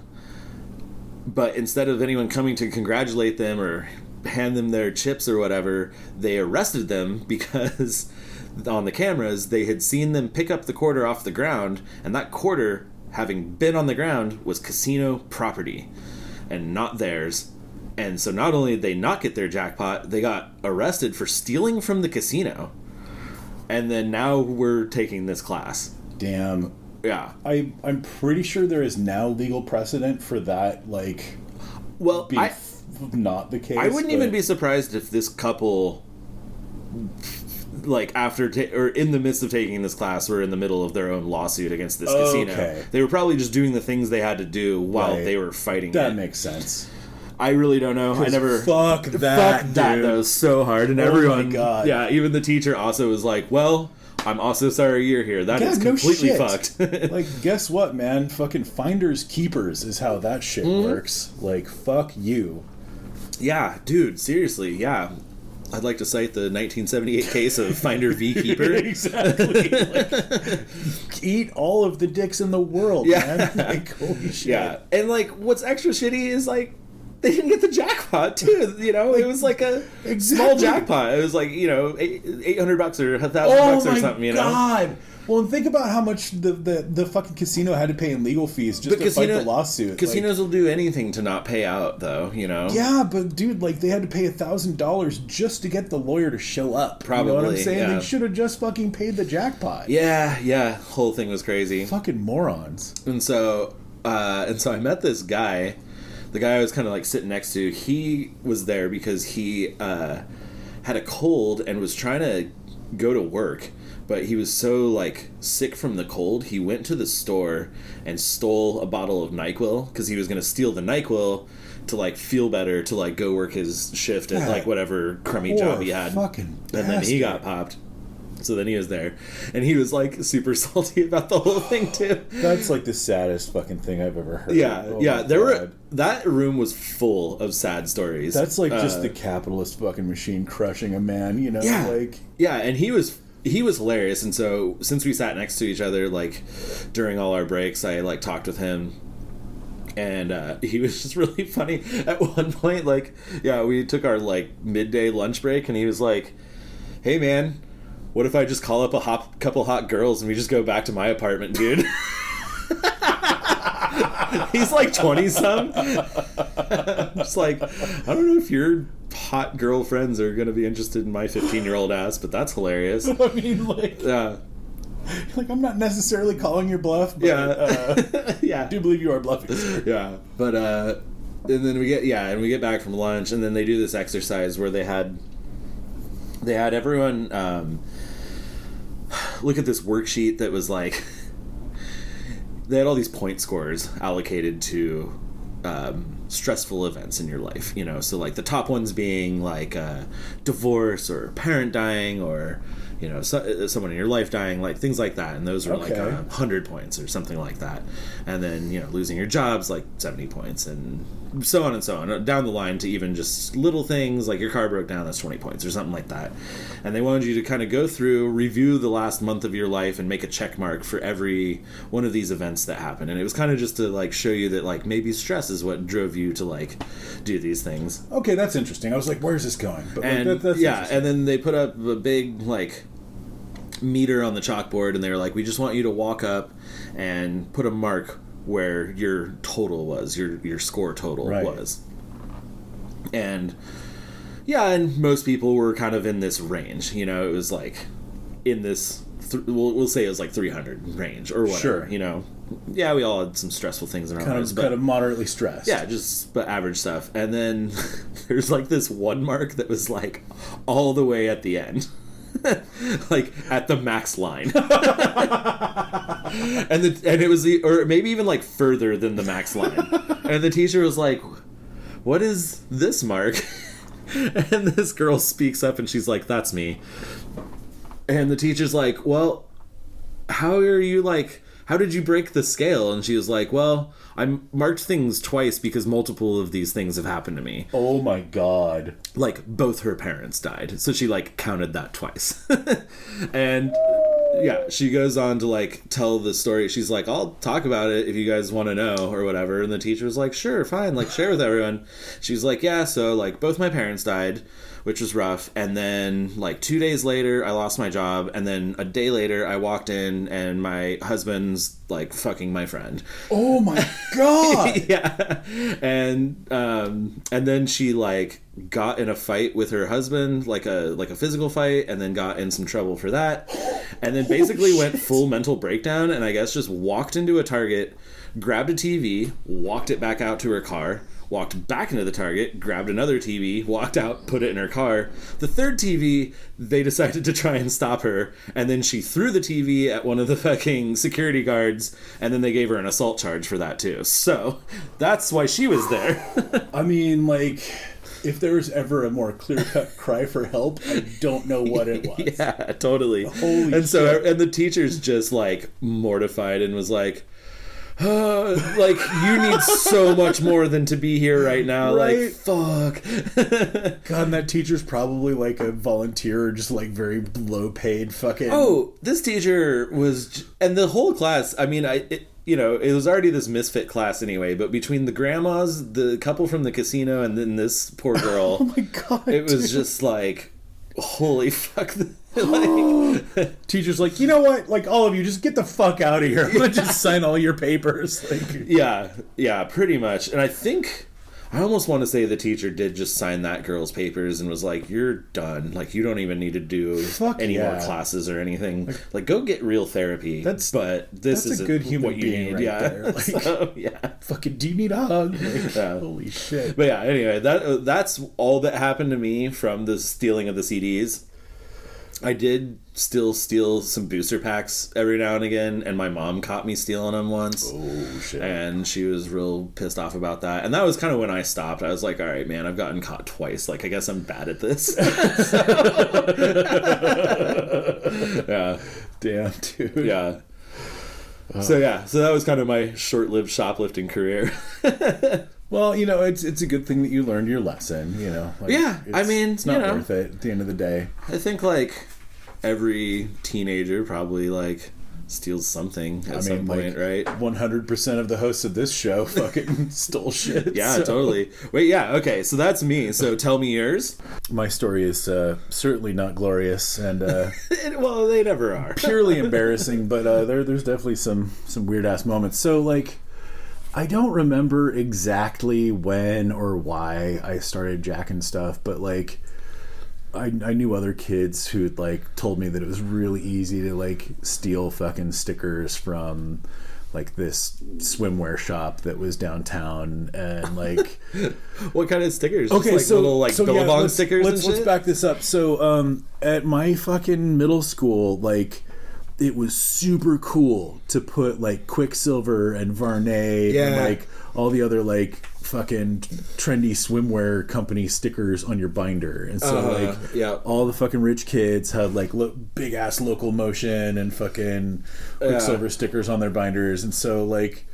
But instead of anyone coming to congratulate them or hand them their chips or whatever, they arrested them because on the cameras, they had seen them pick up the quarter off the ground, and that quarter, having been on the ground, was casino property and not theirs. And so not only did they not get their jackpot, they got arrested for stealing from the casino. And then now we're taking this class. Damn. Yeah. I'm pretty sure there is now legal precedent for that, like, well, being not the case. I wouldn't even be surprised if this couple, like, after or in the midst of taking this class, were in the middle of their own lawsuit against this casino. They were probably just doing the things they had to do while they were fighting that makes sense. I really don't know. I never fuck that that was so hard, and everyone, my God. Yeah, even the teacher also was like, well, I'm also sorry you're here. That is completely fucked. Like, guess what, man? Fucking finders keepers is how that shit works. Like, fuck you. Yeah, dude, seriously, yeah. I'd like to cite the 1978 case of Finder v. Keeper. Exactly. Like, eat all of the dicks in the world, man. Like, holy shit. Yeah, and like, what's extra shitty is like, they didn't get the jackpot too. You know, it was like a small jackpot. It was like, you know, $800 or $1,000 or something. You know. God. Well, and think about how much the fucking casino had to pay in legal fees just to fight the lawsuit. Casinos will do anything to not pay out, though, you know? Yeah, but dude, like, they had to pay $1,000 just to get the lawyer to show up. Probably, you know what I'm saying? yeah. They should have just fucking paid the jackpot. Yeah, whole thing was crazy. Fucking morons. And so I met this guy. The guy I was kind of like sitting next to, he was there because he had a cold and was trying to go to work. But he was so, like, sick from the cold, he went to the store and stole a bottle of NyQuil, because he was going to steal the NyQuil to, like, feel better, to, like, go work his shift at, like, whatever crummy job he had. Fucking bastard. And then he got popped. So then he was there. And he was, like, super salty about the whole thing, too. That's, like, the saddest fucking thing I've ever heard. Yeah, that room was full of sad stories. That's, like, just the capitalist fucking machine crushing a man, you know? Yeah. Like, yeah, and he was hilarious, and so since we sat next to each other, like, during all our breaks, I, like, talked with him, and he was just really funny. At one point, like, yeah, we took our, like, midday lunch break, and he was like, hey, man, what if I just call up a couple hot girls and we just go back to my apartment, dude? He's like 20-some. I'm just like, I don't know if your hot girlfriends are going to be interested in my 15-year-old ass, but that's hilarious. I mean, like, like, I'm not necessarily calling your bluff, but I do believe you are bluffing, sir. Yeah, but and then we get back from lunch, and then they do this exercise where they had everyone look at this worksheet that was like, they had all these point scores allocated to stressful events in your life, you know, so like the top ones being like divorce or parent dying or, someone in your life dying, like things like that, and those were like Okay. 100 points or something like that. And then losing your job's like 70 points, and so on and so on down the line to even just little things like your car broke down, that's 20 points or something like that. And they wanted you to kind of go through, review the last month of your life, and make a check mark for every one of these events that happened. And it was kind of just to like show you that like maybe stress is what drove you to like do these things. Okay, that's interesting. I was like, where's this going? But And like, that's and then they put up a big like meter on the chalkboard, and they were like, we just want you to walk up and put a mark where your total was, your score total was. And and most people were kind of in this range, it was like in this we'll say it was like 300 range or whatever. Sure. We all had some stressful things in our lives, but kind of moderately stressed. but average stuff. And then there's like this one mark that was like all the way at the end. Like at the max line. and it was or maybe even like further than the max line. And the teacher was like, what is this mark? And this girl speaks up and she's like, that's me. And the teacher's like, well, how did you break the scale? And she was like, well, I marked things twice because multiple of these things have happened to me. Oh my God. Like, both her parents died. So she, like, counted that twice. And, she goes on to, like, tell the story. She's like, I'll talk about it if you guys want to know or whatever. And the teacher was like, sure, fine. Like, share with everyone. She's like, so, like, both my parents died, which was rough. And then, like, 2 days later, I lost my job. And then a day later, I walked in and my husband's, like, fucking my friend. Oh my God. And then she, like, got in a fight with her husband, like a physical fight, and then got in some trouble for that. And then basically went full mental breakdown, and I guess just walked into a Target, grabbed a TV, walked it back out to her car, walked back into the Target, grabbed another TV, walked out, put it in her car. The third TV, they decided to try and stop her, and then she threw the TV at one of the fucking security guards, and then they gave her an assault charge for that too. So that's why she was there. I mean, like, if there was ever a more clear-cut cry for help, I don't know what it was. Yeah, totally. Holy and shit. So, and the teacher's just like mortified and was like, like, you need so much more than to be here right now. Right? Like, fuck. God, and that teacher's probably like a volunteer or just like very low paid fucking. Oh, this teacher was, and the whole class, I mean, it was already this misfit class anyway, but between the grandmas, the couple from the casino, and then this poor girl. Oh my God. It was just like, holy fuck. Like, teacher's like, you know what? Like, all of you, just get the fuck out of here. I'm gonna just sign all your papers. Like, yeah, pretty much. And I think, I almost want to say the teacher did just sign that girl's papers and was like, you're done. Like, you don't even need to do any more classes or anything. Like, go get real therapy. This is a good human what you being need. right there. Like, so, fucking, do you need a hug? Like, holy shit. But anyway, that's all that happened to me from the stealing of the CDs. I did still steal some booster packs every now and again, and my mom caught me stealing them once. Oh, shit. And she was real pissed off about that. And that was kind of when I stopped. I was like, all right, man, I've gotten caught twice. Like, I guess I'm bad at this. Yeah. Damn, dude. Yeah. So that was kind of my short-lived shoplifting career. Well, it's a good thing that you learned your lesson, Like, I mean, it's not worth it at the end of the day. I think, like, every teenager probably, like, steals something at some point, right? 100% of the hosts of this show fucking stole shit. Yeah, totally. Wait, okay, so that's me. So tell me yours. My story is certainly not glorious and well, they never are. purely embarrassing, but there's definitely some weird-ass moments. So, like, I don't remember exactly when or why I started jacking stuff, but, like, I knew other kids who had, like, told me that it was really easy to, like, steal fucking stickers from, like, this swimwear shop that was downtown, and, like... What kind of stickers? Okay, just, like, little, like, Billabong stickers and shit? Let's back this up. So, at my fucking middle school, like... It was super cool to put, like, Quicksilver and Varney and, like, all the other, like, fucking trendy swimwear company stickers on your binder. And so all the fucking rich kids had like big ass Local Motion and fucking Quicksilver stickers on their binders. And so like,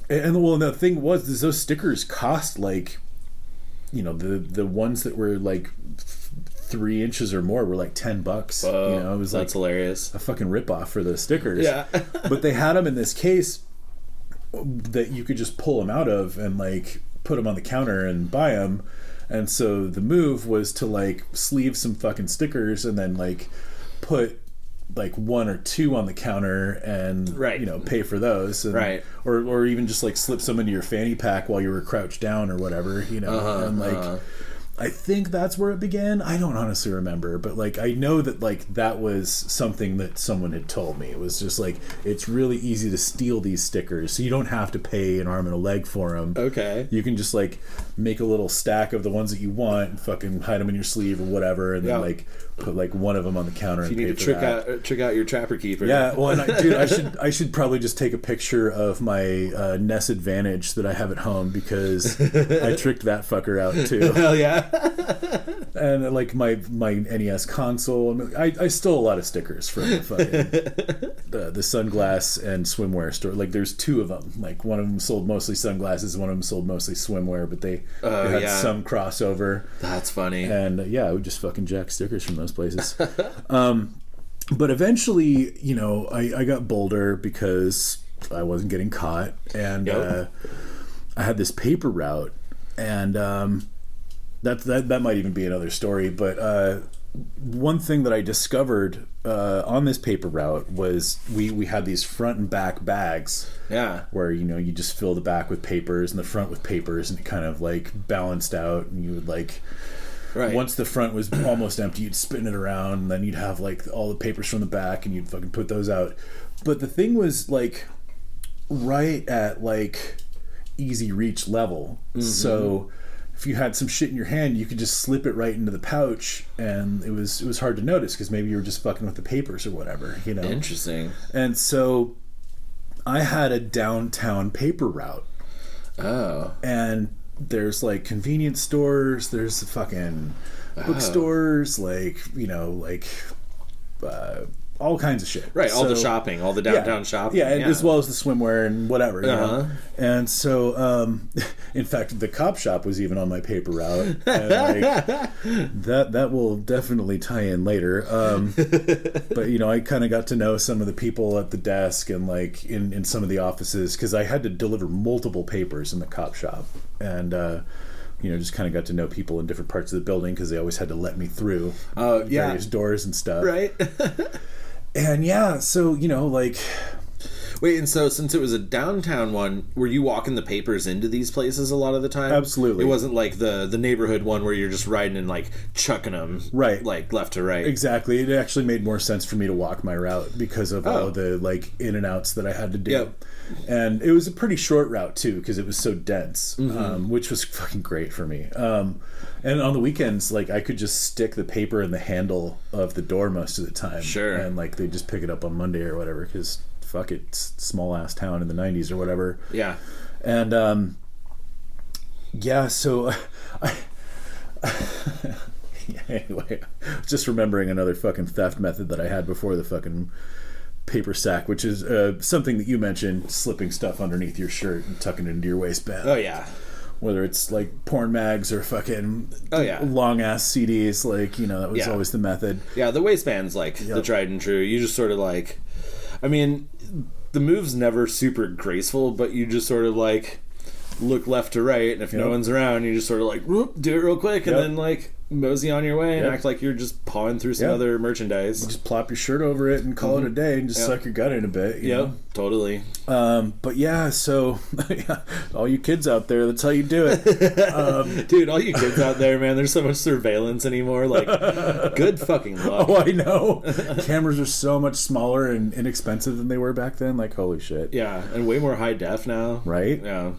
and the thing was is those stickers cost like, you know, the ones that were like 3 inches or more were like $10. You know, it was like, that's hilarious. A fucking ripoff for those stickers. Yeah. But they had them in this case that you could just pull them out of and like put them on the counter and buy them. And so the move was to like sleeve some fucking stickers and then like put like 1 or 2 on the counter and you know, pay for those, and, or even just like slip some into your fanny pack while you were crouched down or whatever, you know. And like I think that's where it began. I don't honestly remember, but like I know that like that was something that someone had told me. It was just like, it's really easy to steal these stickers, so you don't have to pay an arm and a leg for them. Okay. You can just like make a little stack of the ones that you want and fucking hide them in your sleeve or whatever, and then like put like one of them on the counter and you need pay to trick out your trapper keeper. Yeah, well, and I should probably just take a picture of my NES Advantage that I have at home, because I tricked that fucker out too. Hell yeah. And like my NES console, I stole a lot of stickers from the fucking the sunglass and swimwear store. Like there's 2 of them. Like one of them sold mostly sunglasses, one of them sold mostly swimwear, but they had some crossover. That's funny. And I would just fucking jack stickers from those places. But eventually, you know, I got bolder because I wasn't getting caught, and I had this paper route, and that might even be another story. But one thing that I discovered on this paper route was we had these front and back bags. Yeah. Where, you know, you just fill the back with papers and the front with papers, and it kind of like balanced out, and you would like... Once the front was almost empty, you'd spin it around, and then you'd have like all the papers from the back, and you'd fucking put those out. But the thing was like right at like easy reach level. Mm-hmm. So if you had some shit in your hand, you could just slip it right into the pouch, and it was hard to notice because maybe you were just fucking with the papers or whatever, you know. Interesting. And so I had a downtown paper route. Oh. And there's like convenience stores, there's fucking bookstores, like, you know, like all kinds of shit. Right, all the shopping, all the downtown shopping. Yeah, and as well as the swimwear and whatever, you know? And so, in fact, the cop shop was even on my paper route. And like, that will definitely tie in later. But, you know, I kind of got to know some of the people at the desk and, like, in some of the offices, because I had to deliver multiple papers in the cop shop. And, you know, just kind of got to know people in different parts of the building, because they always had to let me through various doors and stuff. Right. And so, you know, like... Wait, and so since it was a downtown one, were you walking the papers into these places a lot of the time? Absolutely. It wasn't like the neighborhood one where you're just riding and like chucking them like left to right. Exactly. It actually made more sense for me to walk my route because of all the like in and outs that I had to do. Yep. And it was a pretty short route too, because it was so dense, which was fucking great for me. And on the weekends, like, I could just stick the paper in the handle of the door most of the time. Sure. And like they just pick it up on Monday or whatever, because fuck it, it's small ass town in the 90s or whatever. Yeah. And so anyway, just remembering another fucking theft method that I had before the fucking paper sack, which is something that you mentioned, slipping stuff underneath your shirt and tucking it into your waistband. Oh yeah. Whether it's like porn mags or fucking long ass CDs, like, you know, that was always the method. Yeah, the waistband's like the tried and true. You just sort of like, I mean, the move's never super graceful, but you just sort of like look left to right, and if no one's around, you just sort of like whoop, do it real quick, and then like mosey on your way and act like you're just pawing through some other merchandise. You just plop your shirt over it and call it a day, and just suck your gut in a bit. You know? Totally. But so all you kids out there, that's how you do it. Dude, all you kids out there, man, there's so much surveillance anymore. Like, good fucking luck. Oh, I know. Cameras are so much smaller and inexpensive than they were back then. Like, holy shit. Yeah, and way more high def now. Right? Yeah.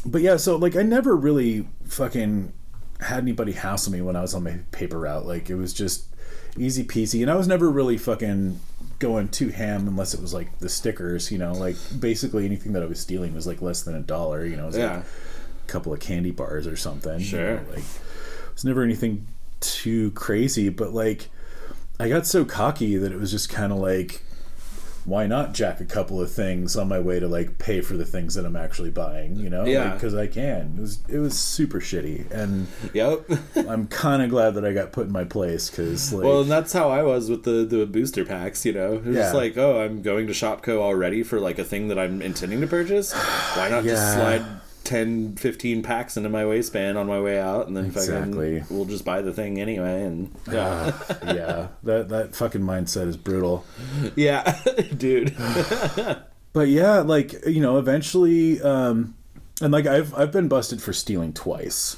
But so like I never really fucking had anybody hassle me when I was on my paper route. Like, it was just easy peasy, and I was never really fucking going too ham unless it was like the stickers, you know, like basically anything that I was stealing was like less than $1, you know. It was like a couple of candy bars or something. Sure. Like, it was never anything too crazy, but like, I got so cocky that it was just kind of like, why not jack a couple of things on my way to like pay for the things that I'm actually buying, you know? Yeah. Because I can. It was super shitty. And Yep. I'm kind of glad that I got put in my place because, like... Well, and that's how I was with the booster packs, you know? It was just like, oh, I'm going to Shopko already for like a thing that I'm intending to purchase. Why not just slide 10, 15 packs into my waistband on my way out, and then fucking we'll just buy the thing anyway. And yeah, that fucking mindset is brutal. Yeah, dude. But yeah, like, you know, eventually, and like I've been busted for stealing twice.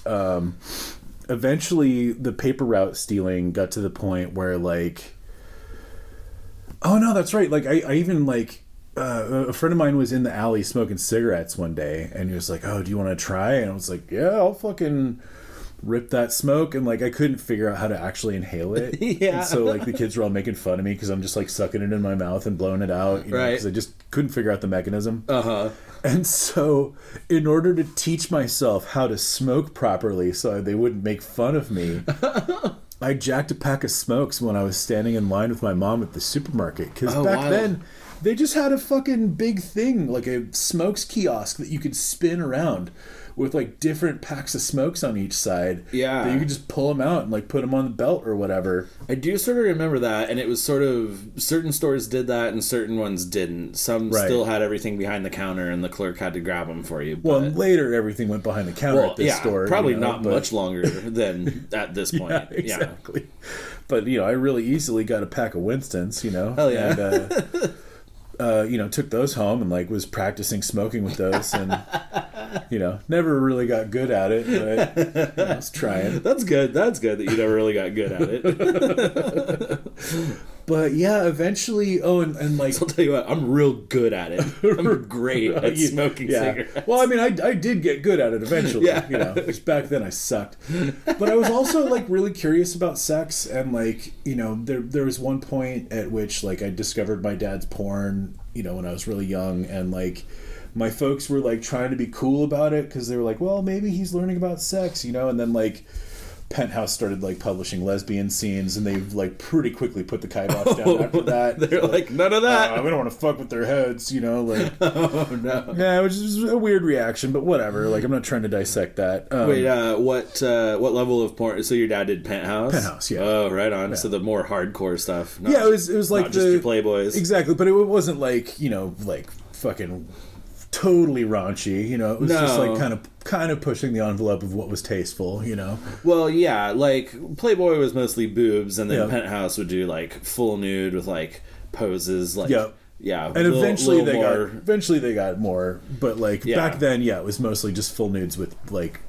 Eventually, the paper route stealing got to the point where like, oh no, that's right. Like I even like. A friend of mine was in the alley smoking cigarettes one day, and he was like, oh, do you want to try? And I was like, yeah, I'll fucking rip that smoke. And like, I couldn't figure out how to actually inhale it. Yeah. And so like the kids were all making fun of me because I'm just like sucking it in my mouth and blowing it out, you know, because I just couldn't figure out the mechanism. And so in order to teach myself how to smoke properly so they wouldn't make fun of me, I jacked a pack of smokes when I was standing in line with my mom at the supermarket. Because back then, they just had a fucking big thing, like a smokes kiosk that you could spin around with like different packs of smokes on each side. Yeah. That you could just pull them out and like put them on the belt or whatever. I do sort of remember that, and it was sort of, certain stores did that and certain ones didn't. Some still had everything behind the counter and the clerk had to grab them for you. Well, later everything went behind the counter at this store. Probably you know, not much longer than at this point. Yeah, exactly. Yeah. But, you know, I really easily got a pack of Winston's, you know. Hell yeah. And, you know, took those home and like was practicing smoking with those, and you know, never really got good at it, but you know, I was trying. That's good that you never really got good at it. But yeah, eventually, and like, So I'll tell you what, I'm real good at it. I'm great at smoking cigarettes. Well, I mean, I did get good at it eventually. Yeah. You know, because back then I sucked. But I was also like really curious about sex, and like, you know, there was one point at which like I discovered my dad's porn, you know, when I was really young, and like my folks were like trying to be cool about it because they were like, well, maybe he's learning about sex, you know, and then like Penthouse started like publishing lesbian scenes, and they like pretty quickly put the kibosh down after that. They're like, none of that. We don't want to fuck with their heads, you know. Like, oh no. Yeah, which is a weird reaction, but whatever. Like, I'm not trying to dissect that. Wait, what level of porn? So your dad did Penthouse? Penthouse, yeah. Oh, right on. Yeah. So the more hardcore stuff. It was like not just your Playboys. Exactly, but it wasn't like, you know, like fucking totally raunchy, you know. It was just like kind of pushing the envelope of what was tasteful, you know. Well, yeah, like Playboy was mostly boobs, and then Penthouse would do like full nude with like poses, like yeah, and eventually they got more, but like back then, it was mostly just full nudes with like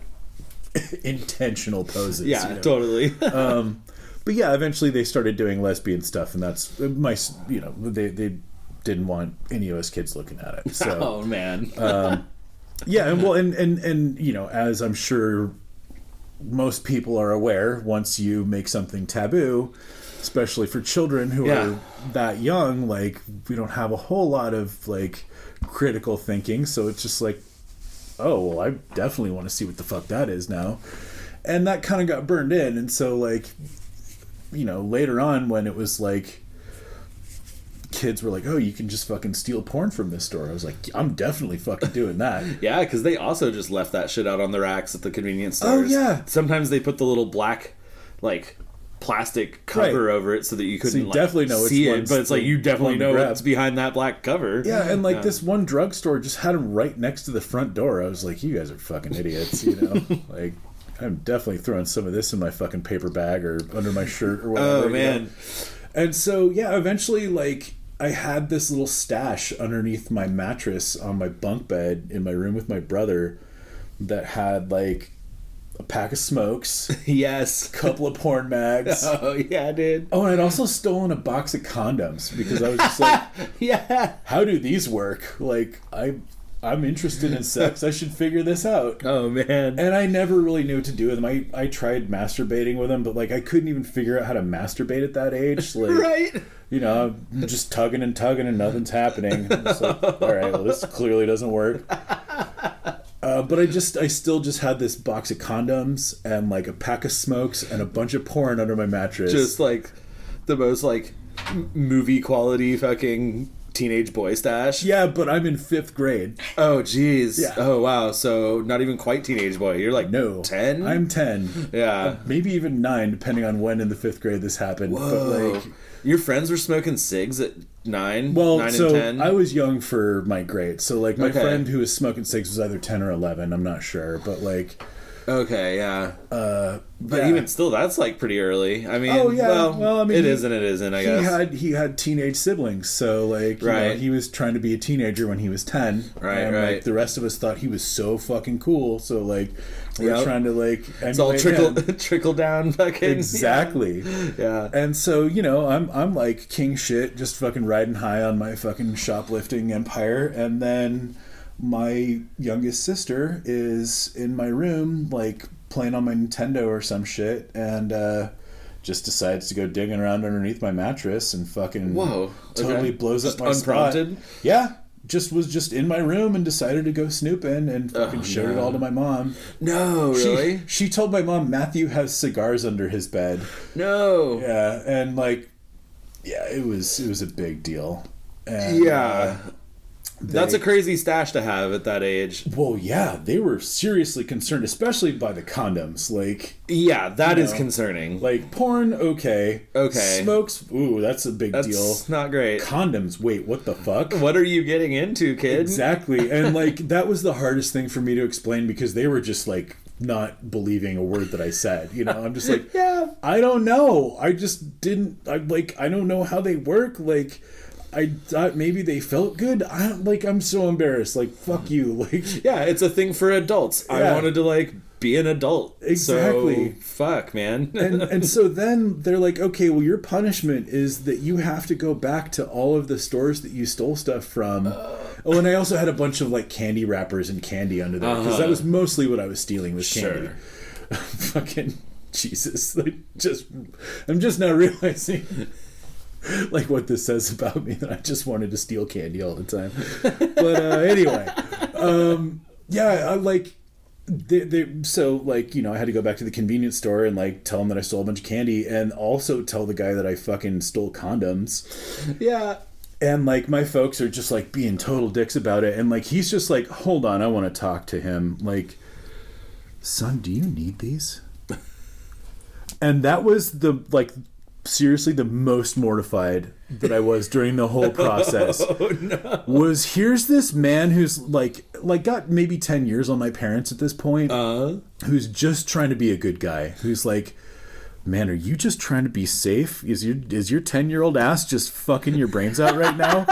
intentional poses. Yeah, you know? Totally. But yeah, eventually they started doing lesbian stuff, and that's you know, they didn't want any of us kids looking at it. So, oh man. Yeah, and well, and you know, as I'm sure most people are aware, once you make something taboo, especially for children who are that young, like, we don't have a whole lot of like critical thinking, so it's just like, oh well, I definitely want to see what the fuck that is now. And that kind of got burned in, and so like, you know, later on when it was like kids were like, oh, you can just fucking steal porn from this store, I was like, I'm definitely fucking doing that. Yeah, because they also just left that shit out on the racks at the convenience stores. Oh yeah. Sometimes they put the little black like plastic cover over it so that you couldn't so you definitely know see it, but it's like you definitely know what's behind that black cover. Yeah, and like this one drugstore just had them right next to the front door. I was like, you guys are fucking idiots, you know. Like, I'm definitely throwing some of this in my fucking paper bag or under my shirt or whatever. Oh man. You know? And so eventually like I had this little stash underneath my mattress on my bunk bed in my room with my brother that had like a pack of smokes. Yes. A couple of porn mags. Oh, yeah, dude. Oh, and I'd also stolen a box of condoms because I was just like, yeah, how do these work? Like, I'm interested in sex. I should figure this out. Oh, man. And I never really knew what to do with them. I tried masturbating with them, but like I couldn't even figure out how to masturbate at that age. Like, right. You know, I'm just tugging and nothing's happening. It's like, all right, well, this clearly doesn't work. But I still just had this box of condoms and like a pack of smokes and a bunch of porn under my mattress. Just like the most like movie quality fucking teenage boy stash. Yeah, but I'm in 5th grade. Oh, geez. Yeah. Oh, wow. So not even quite teenage boy. You're like no 10? I'm 10. Yeah. Maybe even 9, depending on when in the 5th grade this happened. Whoa. But like, your friends were smoking cigs at 9? well, 9 so and 10? I was young for my grade. So like my Okay. friend who was smoking cigs was either 10 or 11. I'm not sure, but like. Okay, yeah. But yeah. even still, that's like pretty early. I mean, Oh yeah, well I mean, it is and it isn't. I guess he had teenage siblings, so like you know, Right. he was trying to be a teenager when he was 10, Right, and right. like the rest of us thought he was so fucking cool. So like we're Yep. trying to like it's all emulate him. trickle down fucking. Exactly. Yeah. And so you know, I'm like king shit, just fucking riding high on my fucking shoplifting empire, and then my youngest sister is in my room like playing on my Nintendo or some shit, and just decides to go digging around underneath my mattress and fucking Whoa. totally Okay. blows Just up my unprompted? spot. Yeah, was just in my room and decided to go snooping and fucking showed it all to my mom. No, really? She told my mom Matthew has cigars under his bed. No. Yeah, and like, yeah, it was a big deal. And, Yeah. That's a crazy stash to have at that age. well, yeah, they were seriously concerned, especially by the condoms. Like, Yeah, that You is know, concerning. like porn, okay. Okay. Smokes, ooh, that's a big deal. That's not great. Condoms, wait, what the fuck? What are you getting into, kid? Exactly. And like, that was the hardest thing for me to explain because they were just like not believing a word that I said. You know, I'm just like, Yeah. I don't know. I just didn't, I don't know how they work. Like, I thought maybe they felt good. I'm so embarrassed. Like, fuck you. Like, Yeah, it's a thing for adults. I Yeah. wanted to like be an adult. Exactly. So, fuck, man. and so then they're like, okay, well, your punishment is that you have to go back to all of the stores that you stole stuff from. Oh, and I also had a bunch of like candy wrappers and candy under there because that was mostly what I was stealing was candy. Sure. Fucking Jesus! Like, I'm just now realizing. Like what this says about me, that I just wanted to steal candy all the time. But anyway, yeah, I like so like, you know, I had to go back to the convenience store and like tell them that I stole a bunch of candy, and also tell the guy that I fucking stole condoms. Yeah. And like my folks are just like being total dicks about it, and like he's just like, hold on, I want to talk to him. Like, son, do you need these? And that was the like. Seriously, the most mortified that I was during the whole process was here's this man who's like got maybe 10 years on my parents at this point, who's just trying to be a good guy, who's like, man, are you just trying to be safe? Is your 10-year-old ass just fucking your brains out right now?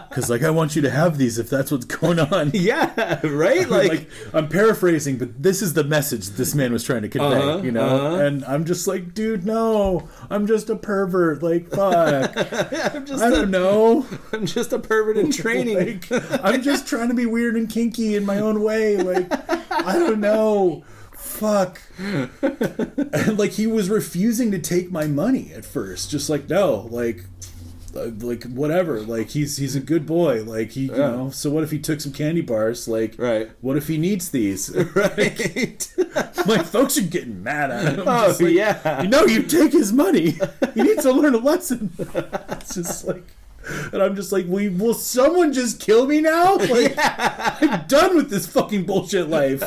Because like, I want you to have these if that's what's going on. Yeah, right? Like, I'm paraphrasing, but this is the message this man was trying to convey, you know? And I'm just like, dude, no, I'm just a pervert. Like, fuck. I don't know. I'm just a pervert in training. Like, I'm just trying to be weird and kinky in my own way. Like, I don't know. Fuck. And like, he was refusing to take my money at first. Just like, no, like whatever, like he's a good boy, like he, you know, so what if he took some candy bars, like, right, what if he needs these, right? My folks are getting mad at him. Oh, just like, yeah, you know, you take his money, he needs to learn a lesson. It's just like, and I'm just like, will someone just kill me now? Like, I'm done with this fucking bullshit life.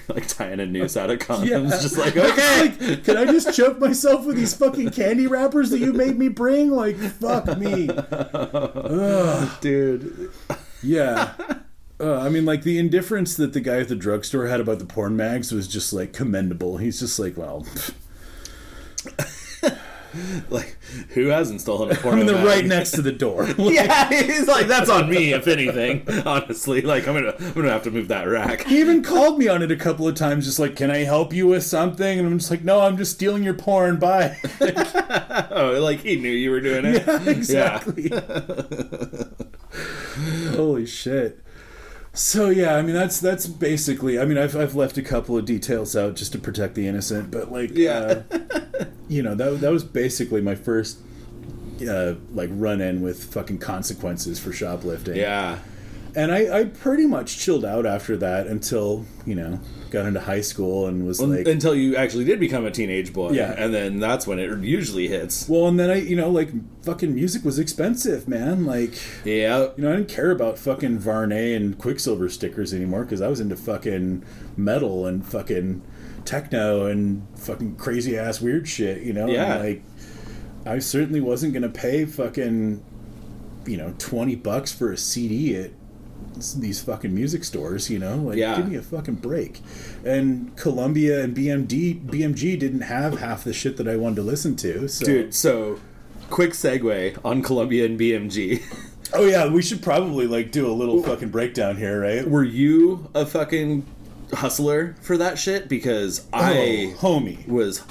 Like tying a noose out of condoms, just like, okay, like, can I just choke myself with these fucking candy wrappers that you made me bring? Like, fuck me. Ugh. Dude. Yeah. I mean, like, the indifference that the guy at the drugstore had about the porn mags was just, like, commendable. He's just like, well... Like, who hasn't stolen a porno I'm mag? right next to the door. Like, yeah, he's like, that's on me, if anything. Honestly, like, I'm gonna have to move that rack. he even called me on it a couple of times, just like, can I help you with something? And I'm just like, no, I'm just stealing your porn, bye. Oh, like, he knew you were doing it. Yeah, exactly. Holy shit. So yeah, I mean that's basically. I mean I've left a couple of details out just to protect the innocent, but like you know, that was basically my first like run in with fucking consequences for shoplifting. Yeah. And I pretty much chilled out after that until, got into high school and was like... Until you actually did become a teenage boy. Yeah. And then that's when it usually hits. Well, and then fucking music was expensive, man. Like... Yeah. I didn't care about fucking Varney and Quicksilver stickers anymore because I was into fucking metal and fucking techno and fucking crazy-ass weird shit, Yeah. And, like, I certainly wasn't going to pay fucking, $20 for a CD at these fucking music stores, Like, yeah. give me a fucking break. And Columbia and BMG didn't have half the shit that I wanted to listen to. So. Dude, so quick segue on Columbia and BMG. Oh yeah, we should probably like do a little fucking breakdown here, right? Were you a fucking hustler for that shit? Because I homie, was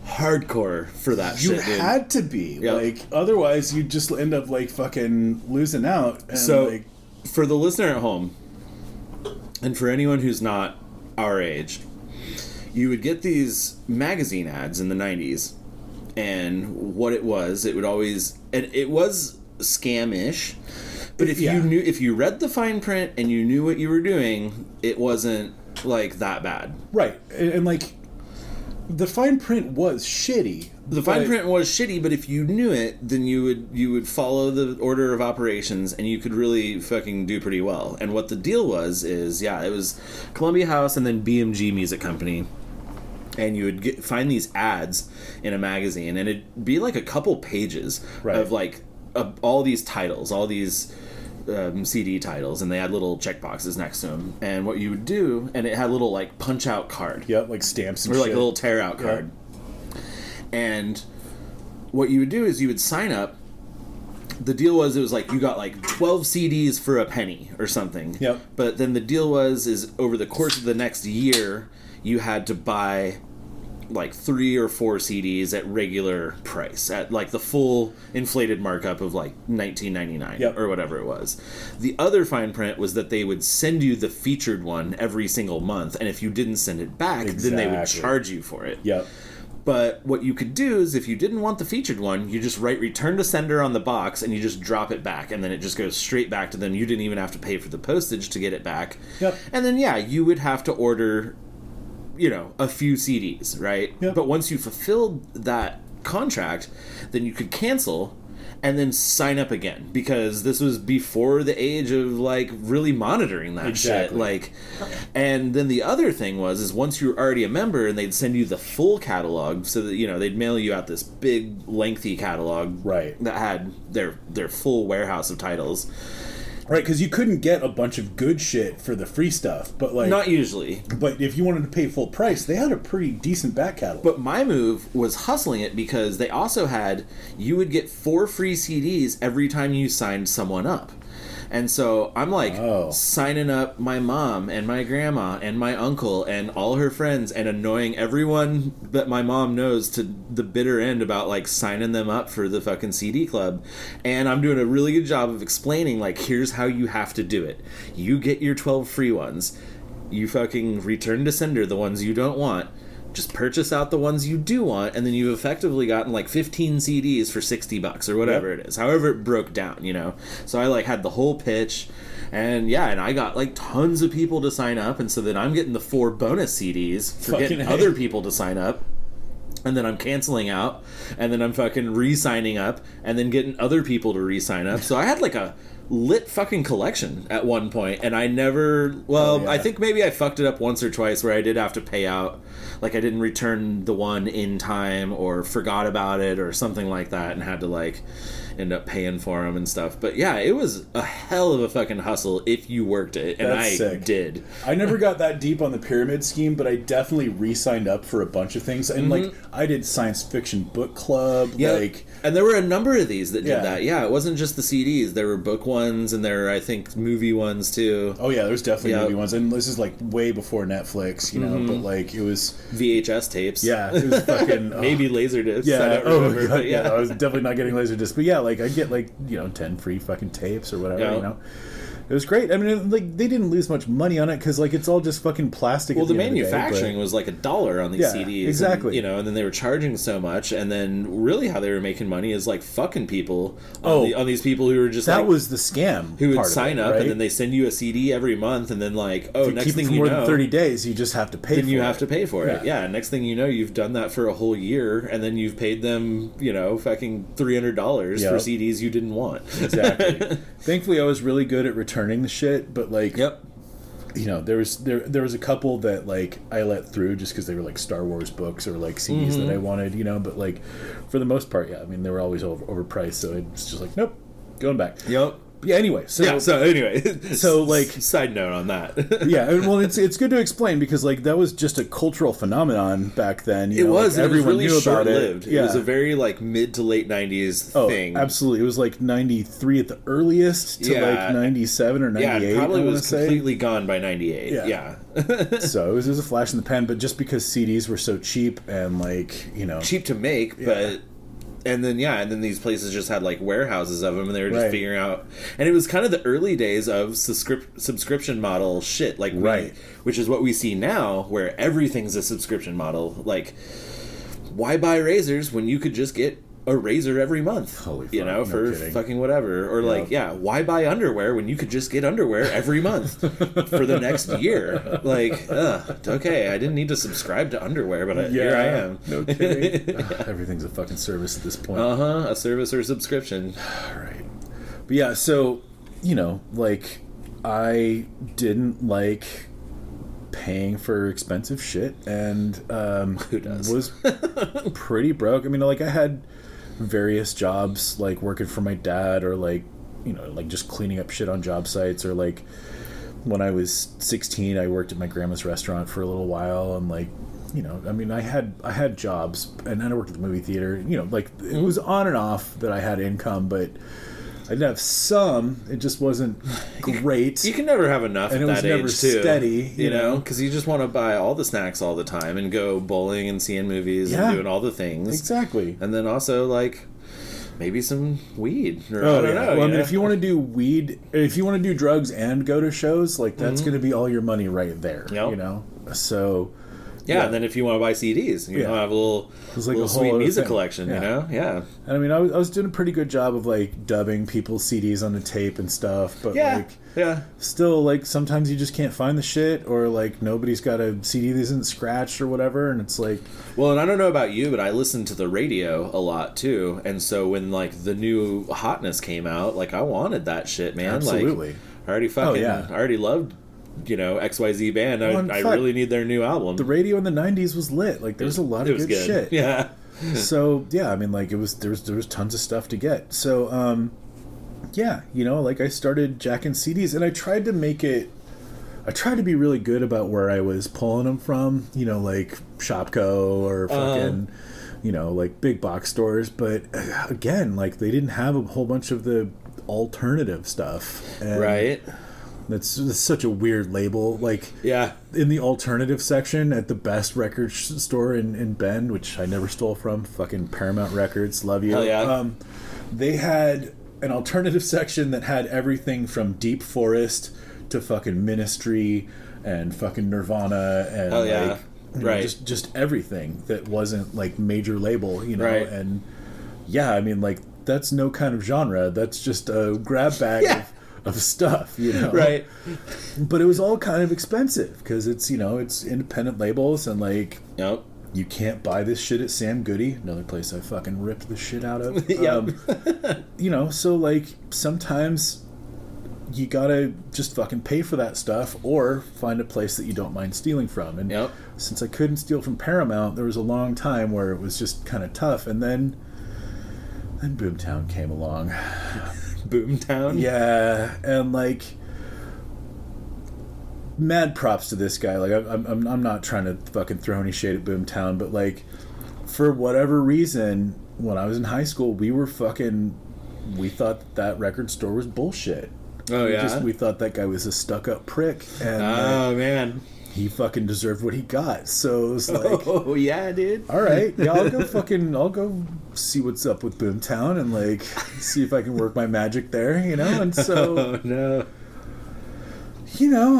hardcore for that you shit, dude. You had to be. Yep. Like, otherwise you'd just end up like fucking losing out. And, so, like, for the listener at home, and for anyone who's not our age, you would get these magazine ads in the 90s, and what it would always, and it was scam-ish, but if you read the fine print and you knew what you were doing, it wasn't like that bad. Right. And like, the fine print was shitty. The fine print was shitty, but if you knew it, then you would follow the order of operations, and you could really fucking do pretty well. And what the deal was is, it was Columbia House and then BMG Music Company, and you would find these ads in a magazine, and it'd be like a couple pages of like all these titles, all these CD titles, and they had little checkboxes next to them. And what you would do, and it had a little like punch out card, like stamps and or shit. like a little tear out card. And what you would do is you would sign up. The deal was, it was like you got like 12 CDs for a penny or something. Yep. But then the deal is over the course of the next year, you had to buy like 3 or 4 CDs at regular price, at like the full inflated markup of like $19.99 or whatever it was. The other fine print was that they would send you the featured one every single month, and if you didn't send it back, then they would charge you for it. Yep. But what you could do is, if you didn't want the featured one, you just write return to sender on the box, and you just drop it back, and then it just goes straight back to them. You didn't even have to pay for the postage to get it back. Yep. And then, you would have to order, a few CDs, right? Yep. But once you fulfilled that contract, then you could cancel and then sign up again, because this was before the age of like really monitoring that shit. Like, and then the other thing is once you were already a member, and they'd send you the full catalog, so that they'd mail you out this big lengthy catalog that had their full warehouse of titles. Right, because you couldn't get a bunch of good shit for the free stuff, but like... Not usually. But if you wanted to pay full price, they had a pretty decent back catalog. But my move was hustling it, because they also had... You would get 4 free CDs every time you signed someone up. And so I'm like signing up my mom and my grandma and my uncle and all her friends, and annoying everyone that my mom knows to the bitter end about like signing them up for the fucking CD club. And I'm doing a really good job of explaining, like, here's how you have to do it. You get your 12 free ones. You fucking return to sender the ones you don't want. Just purchase out the ones you do want, and then you've effectively gotten like 15 CDs for $60 or whatever it is. However it broke down, So I like had the whole pitch, and and I got like tons of people to sign up, and so then I'm getting the 4 bonus CDs for getting other people to sign up. And then I'm canceling out, and then I'm fucking re-signing up, and then getting other people to re-sign up. So I had like a lit fucking collection at one point, and I never... I think maybe I fucked it up once or twice where I did have to pay out. Like, I didn't return the one in time, or forgot about it, or something like that, and had to, like, end up paying for them and stuff. But yeah, it was a hell of a fucking hustle if you worked it, and I did. I never got that deep on the pyramid scheme, but I definitely re-signed up for a bunch of things. And like, I did science fiction book club. Like, and there were a number of these that did that. Yeah, it wasn't just the CDs. There were book ones, and there were, I think, movie ones too. Oh yeah, there's definitely movie ones, and this is like way before Netflix, but like it was VHS tapes. Yeah, it was fucking maybe Laserdiscs. Yeah, I don't remember, God, but yeah, I was definitely not getting Laserdiscs, but yeah, like I get like 10 free fucking tapes or whatever. It was great. I mean, like, they didn't lose much money on it because, like, it's all just fucking plastic. Well, the manufacturing was like $1 on these CDs. Exactly. And then they were charging so much, and then really how they were making money is like fucking people on these people who were just that like, was the scam. Who would part sign of it, up, right? and then they send you a CD every month, and then like, oh, if you next keep thing it for you more know, than 30 days, you just have to pay. Then for you it. have to pay for it. Yeah. Next thing you know, you've done that for a whole year, and then you've paid them, fucking $300 for CDs you didn't want. Exactly. Thankfully, I was really good at returning the shit, but like, there was a couple that like I let through just because they were like Star Wars books or like CDs that I wanted, but like for the most part, they were always overpriced, so it's just like, nope, going back. Yep. Yeah. Anyway, so like, side note on that. Yeah. Well, it's good to explain because like that was just a cultural phenomenon back then. It was. Like, everyone really knew about short-lived. it. Yeah. It was a very like mid to late '90s thing. Absolutely. It was like 93 at the earliest to like 97 or 98. Yeah, it probably was say. completely gone by 98. Yeah. So it was a flash in the pan, but just because CDs were so cheap and like cheap to make, but. And then these places just had like warehouses of them, and they were just figuring out. And it was kind of the early days of subscription model shit, like which is what we see now, where everything's a subscription model. Like, why buy razors when you could just get a razor every month? Holy fuck, for fucking whatever. Or why buy underwear when you could just get underwear every month for the next year? Like, okay, I didn't need to subscribe to underwear, but here I am. No kidding. Everything's a fucking service at this point. A service or subscription. Right. But yeah, so like I didn't like paying for expensive shit, and who does? Was pretty broke. I mean, like I had various jobs, like working for my dad, or like like just cleaning up shit on job sites, or like when I was 16 I worked at my grandma's restaurant for a little while, and like I mean I had jobs, and then I worked at the movie theater, like it was on and off that I had income, but I did have some. It just wasn't great. You can never have enough and at that age, too. It was never steady, you know? Because you just want to buy all the snacks all the time and go bowling and seeing movies and doing all the things. Exactly. And then also, like, maybe some weed. Or, I don't know. Well, I mean, if you want to do weed, if you want to do drugs and go to shows, like, that's going to be all your money right there, So... Yeah, and then if you want to buy CDs, you know, have a little sweet music collection, you know? Yeah. And I mean, I was doing a pretty good job of, like, dubbing people's CDs onto tape and stuff, but, still, like, sometimes you just can't find the shit, or, like, nobody's got a CD that isn't scratched or whatever, and it's like... Well, and I don't know about you, but I listened to the radio a lot, too, and so when, like, the new hotness came out, like, I wanted that shit, man. Absolutely. Like, I already loved... XYZ band. I really need their new album. The radio in the 90s was lit. Like, there was a lot of good shit. Yeah. So, yeah, I mean, like, there was tons of stuff to get. So, like, I started jacking CDs, and I tried to be really good about where I was pulling them from, like Shopko or fucking, like big box stores. But, again, like, they didn't have a whole bunch of the alternative stuff. And right. That's such a weird label. Like, in the alternative section at the best record store in Bend, which I never stole from, fucking Paramount Records, love you. Hell yeah. They had an alternative section that had everything from Deep Forest to fucking Ministry and fucking Nirvana and just everything that wasn't like major label, Right. And I mean, like, that's no kind of genre. That's just a grab bag of stuff, Right. But it was all kind of expensive because it's, it's independent labels, and like, you can't buy this shit at Sam Goody, another place I fucking ripped the shit out of. So like sometimes you gotta just fucking pay for that stuff or find a place that you don't mind stealing from. And since I couldn't steal from Paramount, there was a long time where it was just kind of tough, and then Boomtown came along. Boomtown? Yeah, and like, mad props to this guy. Like, I'm not trying to fucking throw any shade at Boomtown, but like, for whatever reason, when I was in high school, we thought that record store was bullshit. Oh, yeah? We thought that guy was a stuck-up prick, and man, he fucking deserved what he got. So it was like, oh yeah, dude. All right, yeah, I'll go see what's up with Boomtown and like see if I can work my magic there, And so, oh no,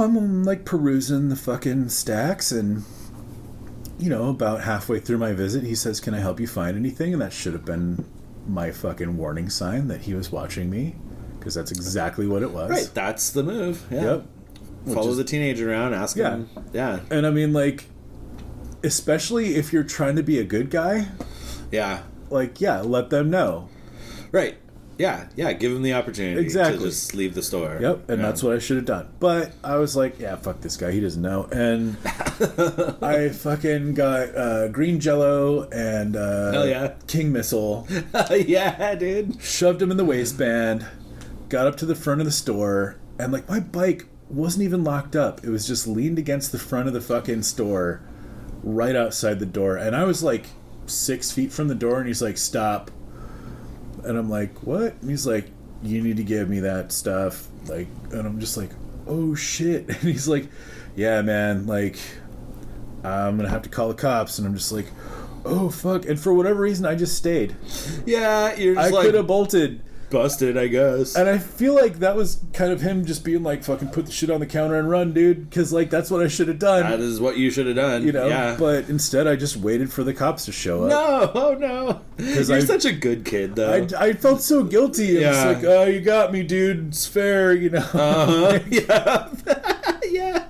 I'm like perusing the fucking stacks, and about halfway through my visit, he says, "Can I help you find anything?" And that should have been my fucking warning sign that he was watching me, because that's exactly what it was. Right, that's the move. Yeah. Yep. Follow the teenager around, ask him. Yeah. And I mean, like, especially if you're trying to be a good guy. Yeah. Like, let them know. Right. Yeah. Give him the opportunity to just leave the store. Yep. And that's what I should have done. But I was like, yeah, fuck this guy. He doesn't know. And I fucking got green Jello and hell yeah, King Missile. Yeah, dude. Shoved him in the waistband. Got up to the front of the store. And, like, my bike wasn't even locked up. It was just leaned against the front of the fucking store right outside the door. And I was, like, 6 feet from the door. And he's like, "Stop." And I'm like, "What?" And he's like, "You need to give me that stuff." Like, and I'm just like, "Oh shit." And he's like, "Yeah, man, like, I'm gonna have to call the cops." And I'm just like, "Oh fuck." And for whatever reason, I just stayed. Yeah, you're just I could have bolted. Busted, I guess. And I feel like that was kind of him just being like, "Fucking put the shit on the counter and run, dude," because, like, that's what I should have done. That is what you should have done. Yeah. But instead I just waited for the cops to show up. No, oh no. You're such a good kid, though. I felt so guilty. I was like, "Oh, you got me, dude. It's fair," Uh-huh. Yeah. Yeah.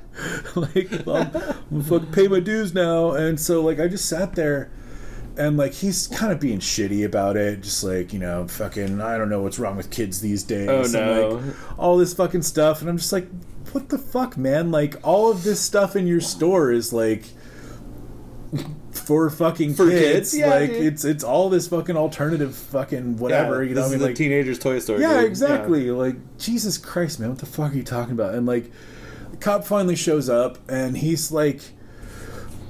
Like, well, I'm gonna fucking pay my dues now. And so, like, I just sat there. And, like, he's kind of being shitty about it. Just like, fucking, I don't know what's wrong with kids these days. Oh, no. And, like, all this fucking stuff. And I'm just like, what the fuck, man? Like, all of this stuff in your store is, like, for fucking kids. Yeah, like, dude. it's all this fucking alternative fucking whatever. Yeah, this is the teenager's toy store. Yeah, dude. exactly. Yeah. Like, Jesus Christ, man. What the fuck are you talking about? And, like, the cop finally shows up. And he's, like,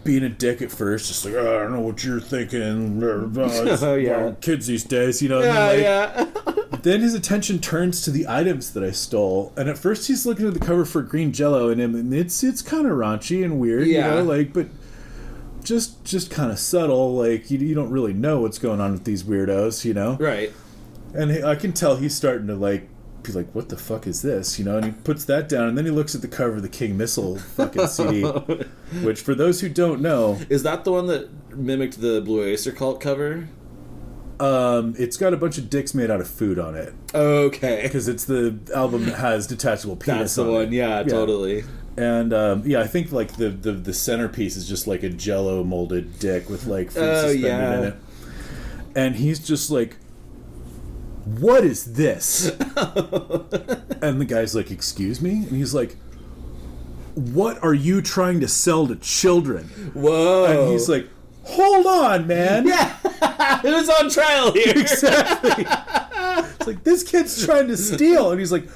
being a dick at first, just like, "Oh, I don't know what you're thinking." Oh, yeah. Well, kids these days, Yeah. Then his attention turns to the items that I stole, and at first he's looking at the cover for green Jello, and it's kind of raunchy and weird, like, but just kind of subtle, like, you don't really know what's going on with these weirdos, Right. And I can tell he's starting to, like, be like, "What the fuck is this?" And he puts that down, and then he looks at the cover of the King Missile fucking CD, which, for those who don't know, is that the one that mimicked the Blue Oyster Cult cover? It's got a bunch of dicks made out of food on it. Okay, because it's the album that has detachable penis. That's the on one. it. Yeah, totally. And I think, like, the centerpiece is just like a Jello molded dick with, like, food suspended in it, and he's just like, "What is this?" And the guy's like, "Excuse me?" And he's like, "What are you trying to sell to children?" Whoa. And he's like, "Hold on, man." Yeah. Who's on trial here? Exactly. It's like, this kid's trying to steal. And he's like,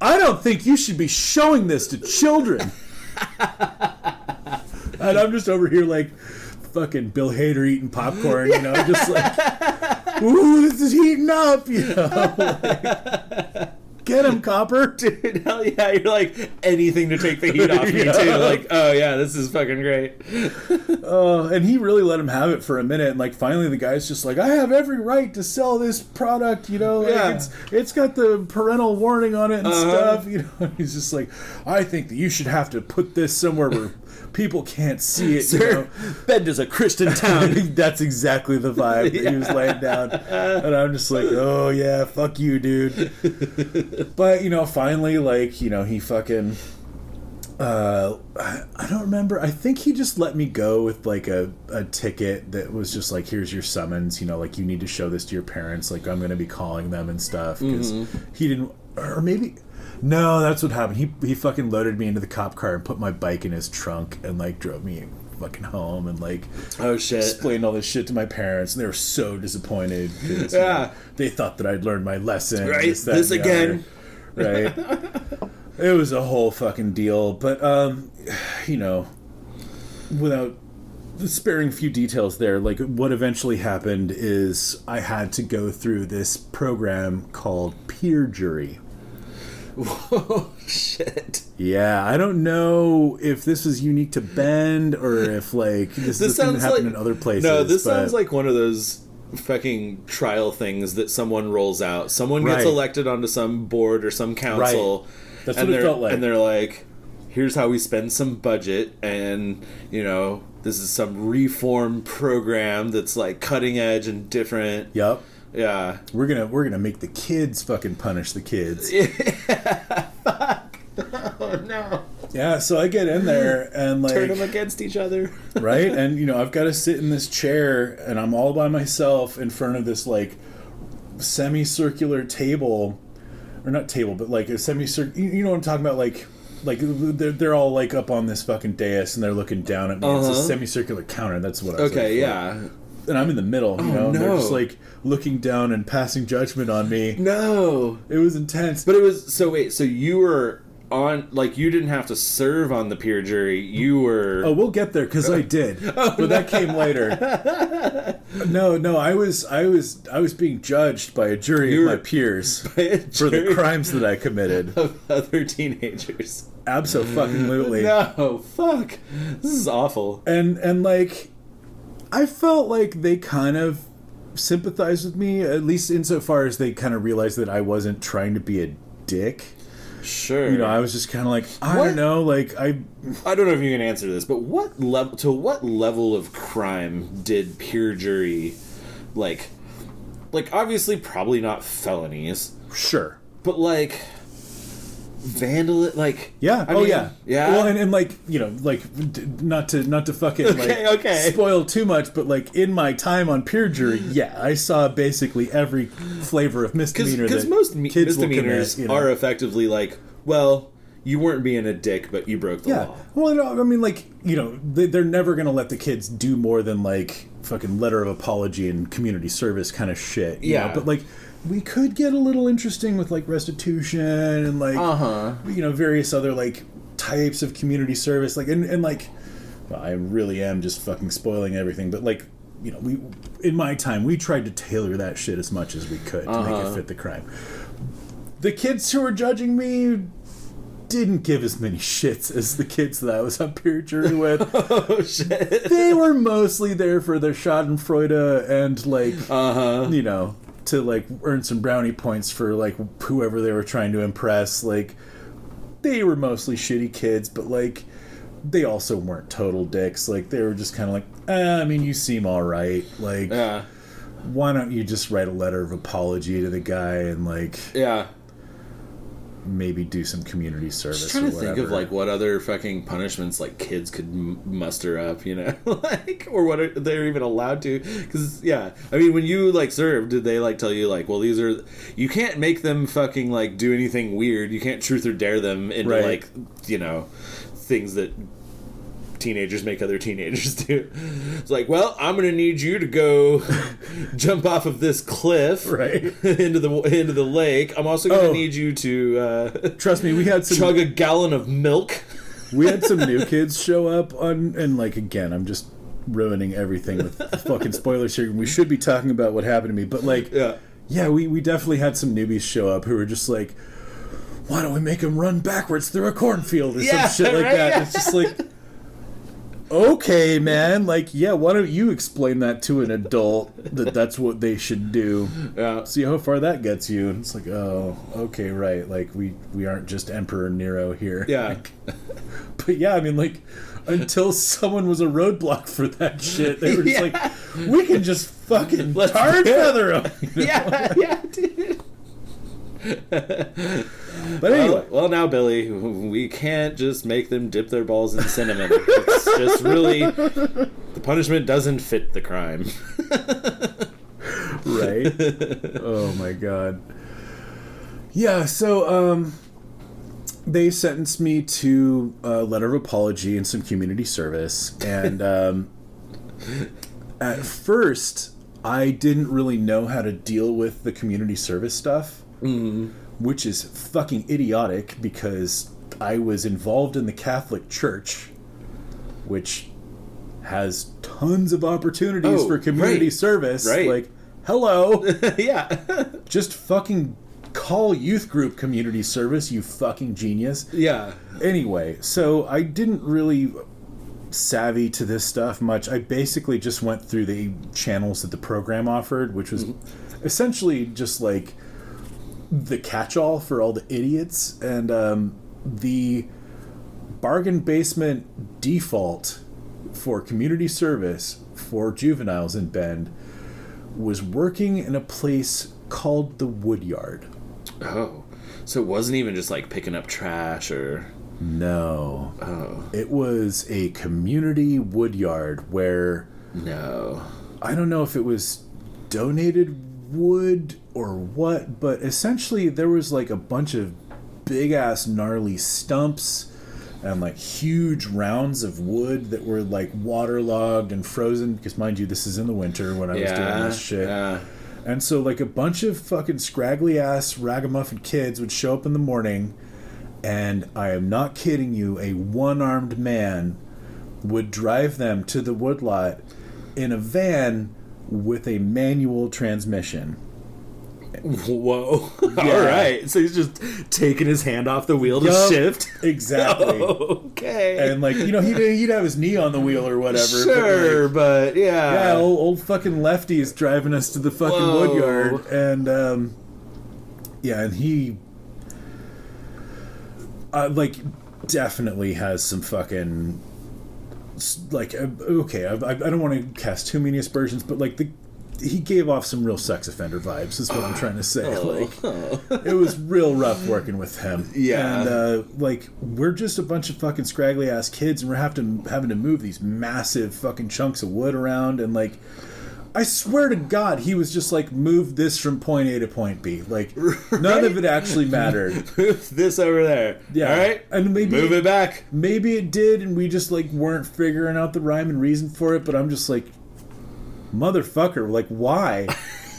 "I don't think you should be showing this to children." And I'm just over here like fucking Bill Hader eating popcorn, just like, "Ooh, this is heating up," like, "Get him, copper." Dude, hell yeah. You're like, anything to take the heat off me, too. Like, oh yeah, this is fucking great. And he really let him have it for a minute, and, like, finally the guy's just like, "I have every right to sell this product, like, it's got the parental warning on it and stuff," And he's just like, "I think that you should have to put this somewhere where people can't see it." Sir, Bend is a Christian town. That's exactly the vibe that he was laying down. And I'm just like, "Oh yeah, fuck you, dude." But, finally, like, he fucking, I don't remember. I think he just let me go with, like, a ticket that was just like, "Here's your summons, like, you need to show this to your parents. Like, I'm going to be calling them and stuff." Because he didn't, or maybe, no, that's what happened. He fucking loaded me into the cop car and put my bike in his trunk and, like, drove me fucking home and, like, oh shit, explained all this shit to my parents, and they were so disappointed because they thought that I'd learned my lesson. Right, this again. Right. It was a whole fucking deal, but without sparing a few details there, like, what eventually happened is I had to go through this program called peer jury. Whoa, shit. Yeah, I don't know if this was unique to Bend or if, like, this is a thing that happened in other places. No, this sounds like one of those fucking trial things that someone rolls out. Someone gets elected onto some board or some council. Right. That's what it felt like. And they're like, here's how we spend some budget, and, you know, this is some reform program that's, like, cutting edge and different. Yep. Yeah. We're gonna make the kids fucking punish the kids. Fuck. Oh, no. Yeah, so I get in there and, like... Turn them against each other. Right? And, you know, I've got to sit in this chair, and I'm all by myself in front of this, like, semicircular table. Or not table, but, like, a semicircular... You know what I'm talking about? Like they're all, like, up on this fucking dais, and they're looking down at me. It's a semicircular counter. That's what I was Okay, yeah. And I'm in the middle, you know? And they're just, like, looking down and passing judgment on me. No. It was intense. But it was... So, wait. So you were... on, like, you didn't have to serve on the peer jury. You were... Oh, we'll get there, because I did. But that came later. No, I was being judged by a jury of my peers for the crimes that I committed. Of other teenagers. Absolutely. No, fuck. This is awful. And like, I felt like they kind of sympathized with me, at least insofar as they kind of realized that I wasn't trying to be a dick. Sure. You know, I was just kind of like, I don't know, like, I don't know if you can answer this, but what level of crime did peer jury, like obviously probably not felonies. Sure. But, like, yeah. I mean, yeah. Well, and like, you know, like, not to fucking okay. spoil too much, but, like, in my time on peer jury, yeah, I saw basically every flavor of misdemeanor. Because most misdemeanors are effectively like, well, you weren't being a dick, but you broke the law. Well, no, I mean, like, you know, they're never gonna let the kids do more than, like, fucking letter of apology and community service kind of shit. You know? But, like, we could get a little interesting with, like, restitution and, like, you know, various other, like, types of community service. Like, and like, well, I really am just fucking spoiling everything, but, like, you know, in my time, we tried to tailor that shit as much as we could to make it fit the crime. The kids who were judging me didn't give as many shits as the kids that I was on peer jury with. Oh, shit. They were mostly there for their schadenfreude and, like, you know, to, like, earn some brownie points for, like, whoever they were trying to impress. Like, they were mostly shitty kids, but, like, they also weren't total dicks. Like, they were just kind of like, I mean, you seem all right. Like, why don't you just write a letter of apology to the guy and, like, maybe do some community service. Just trying to think of, like, what other fucking punishments, like, kids could muster up, you know, like, or what they're even allowed to. Because, I mean, when you, like, served, did they, like, tell you, like, well, these are, you can't make them fucking, like, do anything weird. You can't truth or dare them into, like, you know, things that teenagers make other teenagers do. It's like, well, I'm gonna need you to go jump off of this cliff into the lake. I'm also gonna need you to trust me, we had some chug a gallon of milk. We had some new kids show up on, and, like, again, I'm just ruining everything with fucking spoilers here. We should be talking about what happened to me, but, like, we definitely had some newbies show up who were just like, why don't we make them run backwards through a cornfield or some shit like that? Yeah. It's just like, okay, man, like, why don't you explain that to an adult that's what they should do? See how far that gets you. And it's like, oh, okay, right, like, we aren't just Emperor Nero here. Like, but I mean, like, until someone was a roadblock for that shit, they were just like, we can just fucking tar and feather them. You know? Dude. But anyway. Well, now, Billy, we can't just make them dip their balls in cinnamon. It's just really, the punishment doesn't fit the crime. Right? Oh, my God. Yeah, so, they sentenced me to a letter of apology and some community service. And at first, I didn't really know how to deal with the community service stuff. Which is fucking idiotic because I was involved in the Catholic Church, which has tons of opportunities for community service. Like, hello. Just fucking call youth group community service, you fucking genius. Anyway, so I didn't really savvy to this stuff much. I basically just went through the channels that the program offered, which was essentially just, like, the catch-all for all the idiots, and the bargain basement default for community service for juveniles in Bend was working in a place called the Woodyard. Oh, so it wasn't even just like picking up trash or... No. Oh. It was a community woodyard where... No. I don't know if it was donated wood or what, but essentially there was like a bunch of big-ass gnarly stumps and like huge rounds of wood that were like waterlogged and frozen, because mind you, this is in the winter when I was doing this shit. Yeah. And so like a bunch of fucking scraggly ass ragamuffin kids would show up in the morning, and I am not kidding you, a one-armed man would drive them to the woodlot in a van with a manual transmission. Whoa. Yeah. All right. So he's just taking his hand off the wheel to shift? Exactly. Okay. And like, you know, he'd have his knee on the wheel or whatever. Sure, but yeah. Yeah, old fucking lefty's driving us to the fucking woodyard. And, yeah, and he... like, definitely has some fucking... Like, okay, I don't want to cast too many aspersions, but like he gave off some real sex offender vibes, is what I'm trying to say. It was real rough working with him. Yeah. And like, we're just a bunch of fucking scraggly ass kids, and we're having to move these massive fucking chunks of wood around, and like, I swear to God, he was just like, move this from point A to point B. Like, none of it actually mattered. Move this over there. Yeah. All right. And maybe move it back. Maybe it did, and we just like weren't figuring out the rhyme and reason for it. But I'm just like, motherfucker, like, why?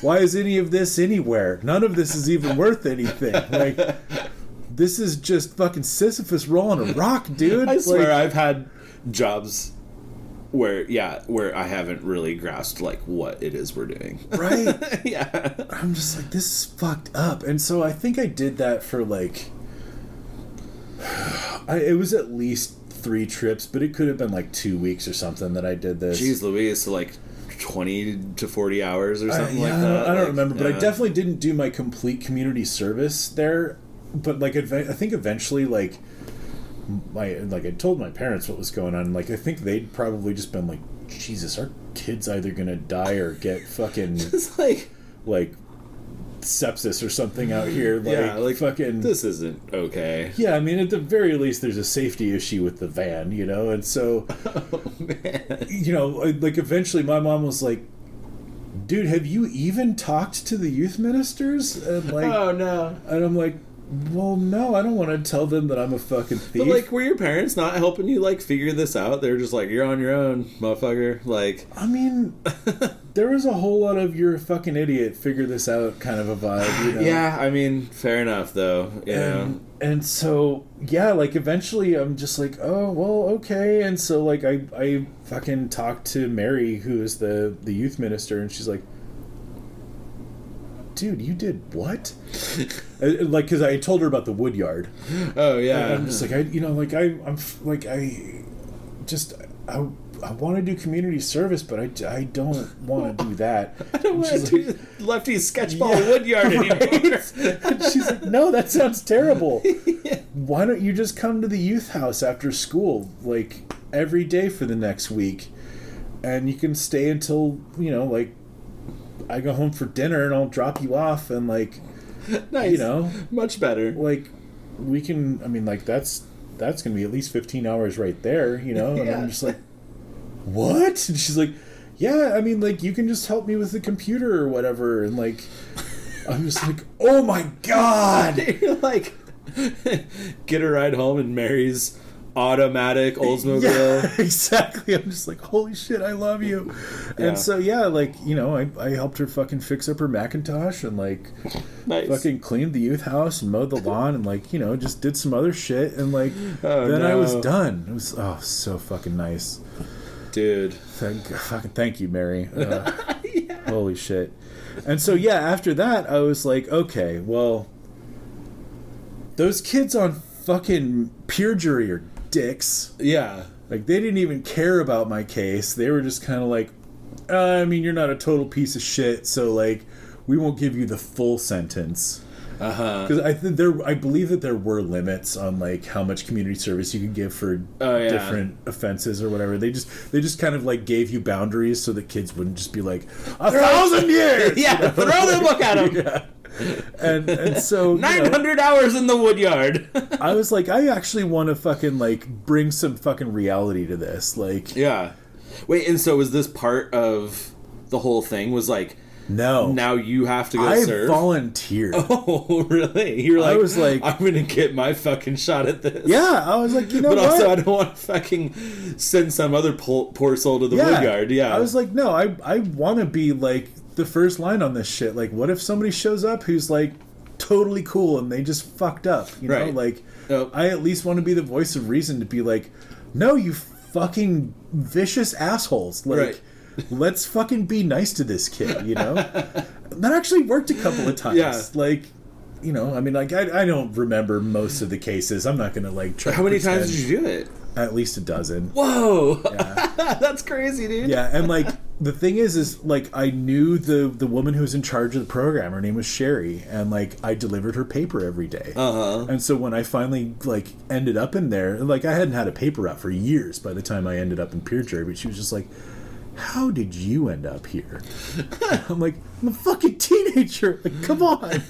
Why is any of this anywhere? None of this is even worth anything. Like, this is just fucking Sisyphus rolling a rock, dude. I swear, like, I've had jobs where I haven't really grasped like what it is we're doing. Right. Yeah. I'm just like, this is fucked up. And so I think I did that for like, it was at least 3 trips, but it could have been like 2 weeks or something that I did this. Jeez Louise, so like 20 to 40 hours or something like that. I don't remember, but I definitely didn't do my complete community service there. But like, I think eventually, like, I told my parents what was going on. Like, I think they'd probably just been like, Jesus, our kid's either gonna die or get fucking just like sepsis or something out here. Like, yeah, like, fucking, this isn't okay. Yeah, I mean, at the very least, there's a safety issue with the van, you know. And so, oh man, you know, like, eventually, my mom was like, "Dude, have you even talked to the youth ministers?" And like, oh no, and I'm like, well, no, I don't want to tell them that I'm a fucking thief. But like, were your parents not helping you like figure this out? They're just like, you're on your own, motherfucker. Like, I mean, there was a whole lot of "you're a fucking idiot, figure this out" kind of a vibe, you know? Yeah, I mean, fair enough though. You know? And so, yeah, like, eventually I'm just like, oh, well, okay. And so, like, I fucking talked to Mary, who is the youth minister, and she's like, dude, you did what? Like, because I told her about the woodyard. Oh yeah. And I'm just like, I want to do community service, but I don't want to do that. I don't want to do Lefty's sketchball woodyard anymore. And she's like, no, that sounds terrible. Yeah. Why don't you just come to the youth house after school, like, every day for the next week, and you can stay until, you know, like, I go home for dinner and I'll drop you off, and like, nice. You know, much better. Like, we can, I mean, like, that's gonna be at least 15 hours right there, you know. And I'm just like, what? And she's like, yeah, I mean, like, you can just help me with the computer or whatever. And like, I'm just like, oh my God. You're like, get a ride home in Mary's automatic Oldsmobile. Yeah, exactly. I'm just like, holy shit, I love you. Yeah. And so, yeah, like, you know, I helped her fucking fix up her Macintosh and like, nice. Fucking cleaned the youth house and mowed the lawn and like, you know, just did some other shit, and like, then I was done. It was so fucking nice, dude. Thank you, Mary. Yeah. Holy shit. And so, yeah, after that I was like, okay, well, those kids on fucking peer jury are dicks. Yeah. Like, they didn't even care about my case. They were just kind of like, I mean, you're not a total piece of shit, so like, we won't give you the full sentence. Because I believe that there were limits on like how much community service you could give for different offenses or whatever. They just kind of like gave you boundaries so that kids wouldn't just be like 1,000 years. Yeah, you know? Throw the book at them. Yeah. And so 900 hours in the woodyard. I was like, I actually want to fucking like bring some fucking reality to this. Like, yeah. Wait, and so was this part of the whole thing? Was like, no, now you have to go serve? I volunteered. Oh, really? You're like, I was like, I'm gonna get my fucking shot at this. Yeah, I was like, you know, but what? also I don't want to fucking send some other poor soul to the woodyard. Yeah, I was like, no, I want to be like the first line on this shit. Like, what if somebody shows up who's like totally cool and they just fucked up? You know, like I at least want to be the voice of reason to be like, no, you fucking vicious assholes. Like, let's fucking be nice to this kid, you know? That actually worked a couple of times. Yeah. Like, you know, I mean, like, I don't remember most of the cases. I'm not going to, like, try How many times did you do it? At least a dozen. Whoa! Yeah. That's crazy, dude. Yeah, and, like, the thing is, like, I knew the woman who was in charge of the program. Her name was Sherry, and, like, I delivered her paper every day. And so when I finally, like, ended up in there, like, I hadn't had a paper route for years by the time I ended up in peer jury, but she was just like, how did you end up here? I'm like, I'm a fucking teenager. Like, come on.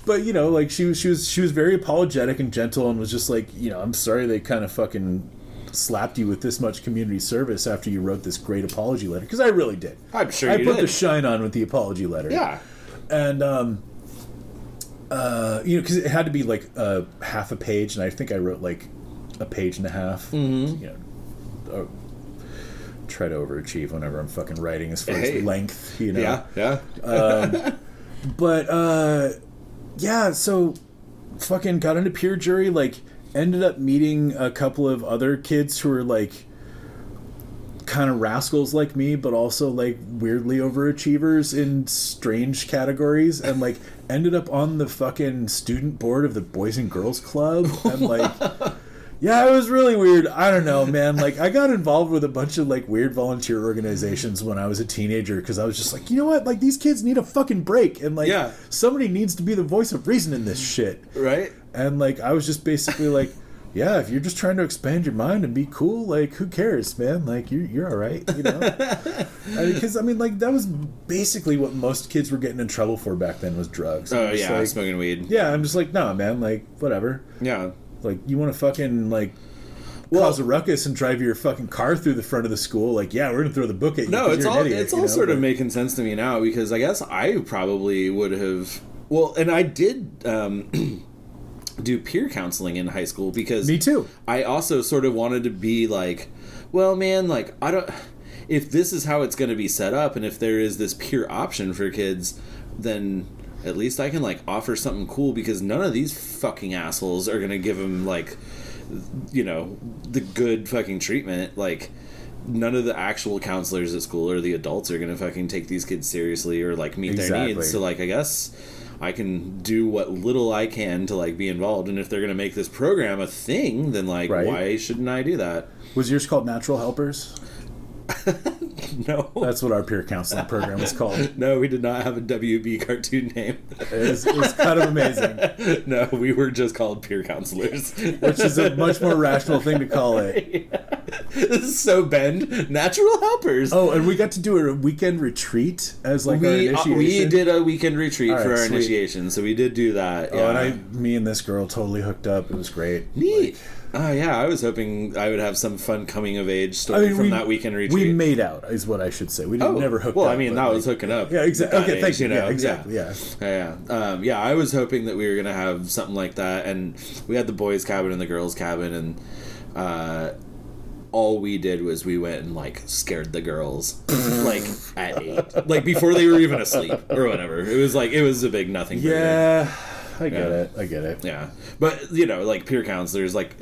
But, you know, like, she was very apologetic and gentle and was just like, you know, I'm sorry they kind of fucking slapped you with this much community service after you wrote this great apology letter. Because I really did. I'm sure I put the shine on with the apology letter. Yeah. And, you know, because it had to be, like, half a page, and I think I wrote, like, a page and a half. Mm-hmm. You know, try to overachieve whenever I'm fucking writing as far as length, you know. Yeah. But yeah, so fucking got into peer jury, like ended up meeting a couple of other kids who were like kind of rascals like me, but also like weirdly overachievers in strange categories, and like ended up on the fucking student board of the Boys and Girls Club, and like yeah, it was really weird. I don't know, man. Like, I got involved with a bunch of, like, weird volunteer organizations when I was a teenager because I was just like, you know what? Like, these kids need a fucking break. And, like, somebody needs to be the voice of reason in this shit. Right. And, like, I was just basically like, yeah, if you're just trying to expand your mind and be cool, like, who cares, man? Like, you're all right, you know? Because, I mean, like, that was basically what most kids were getting in trouble for back then was drugs. Oh, yeah, like, smoking weed. Yeah, I'm just like, nah, man, like, whatever. Yeah. Like, you want to fucking, like, cause a ruckus and drive your fucking car through the front of the school? Like, yeah, we're going to throw the book at you. No, it's all, idiot, it's all sort of making sense to me now, because I guess I probably would have... Well, and I did do peer counseling in high school, because... Me too. I also sort of wanted to be like, well, man, like, I don't... If this is how it's going to be set up, and if there is this peer option for kids, then... At least I can, like, offer something cool, because none of these fucking assholes are going to give them, like, you know, the good fucking treatment. Like, none of the actual counselors at school or the adults are going to fucking take these kids seriously or, like, meet their needs. So, like, I guess I can do what little I can to, like, be involved. And if they're going to make this program a thing, then, like, why shouldn't I do that? Was yours called Natural Helpers? No. That's what our peer counseling program was called. No, we did not have a WB cartoon name. It was kind of amazing. No, we were just called peer counselors. Which is a much more rational thing to call it. Yeah. This is so bend. Natural helpers. Oh, and we got to do a weekend retreat as like our initiation. We did a weekend retreat for our initiation, so we did do that. Oh, and me and this girl totally hooked up. It was great. Neat. Oh, yeah, I was hoping I would have some fun coming-of-age story from that weekend retreat. We made out, is what I should say. We didn't never hook up. Well, I mean, that was hooking up. Yeah, exactly. Okay, thank you. You know? Yeah, exactly, yeah. I was hoping that we were going to have something like that, and we had the boys' cabin and the girls' cabin, and all we did was we went and, like, scared the girls, like, at 8. Like, before they were even asleep, or whatever. It was, like, it was a big nothing burger. Yeah, I get it. Yeah. But, you know, like, peer counselors, like...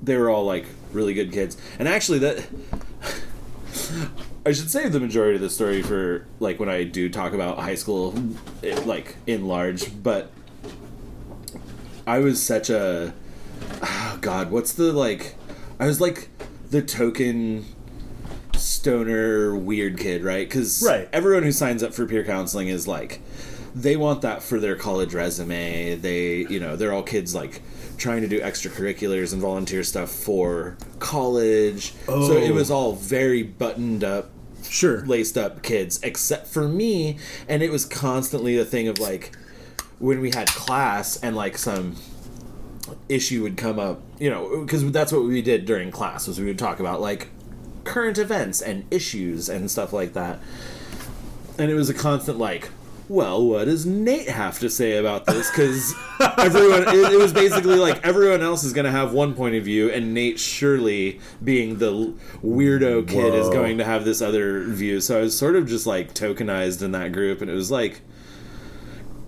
They were all, like, really good kids. And actually, that... I should save the majority of the story for, like, when I do talk about high school, like, in large. But I was such a... Oh, God, what's the, like... I was, like, the token stoner weird kid, right? Because everyone who signs up for peer counseling is, like... they want that for their college resume. They're all kids like trying to do extracurriculars and volunteer stuff for college. Oh. So it was all very buttoned up, sure, laced up kids, except for me. And it was constantly a thing of like, when we had class and like some issue would come up, because that's what we did during class, was we would talk about like current events and issues and stuff like that. And it was a constant like, well, what does Nate have to say about this? Because it was basically like everyone else is going to have one point of view, and Nate, surely being the weirdo kid, is going to have this other view. So I was sort of just like tokenized in that group, and it was like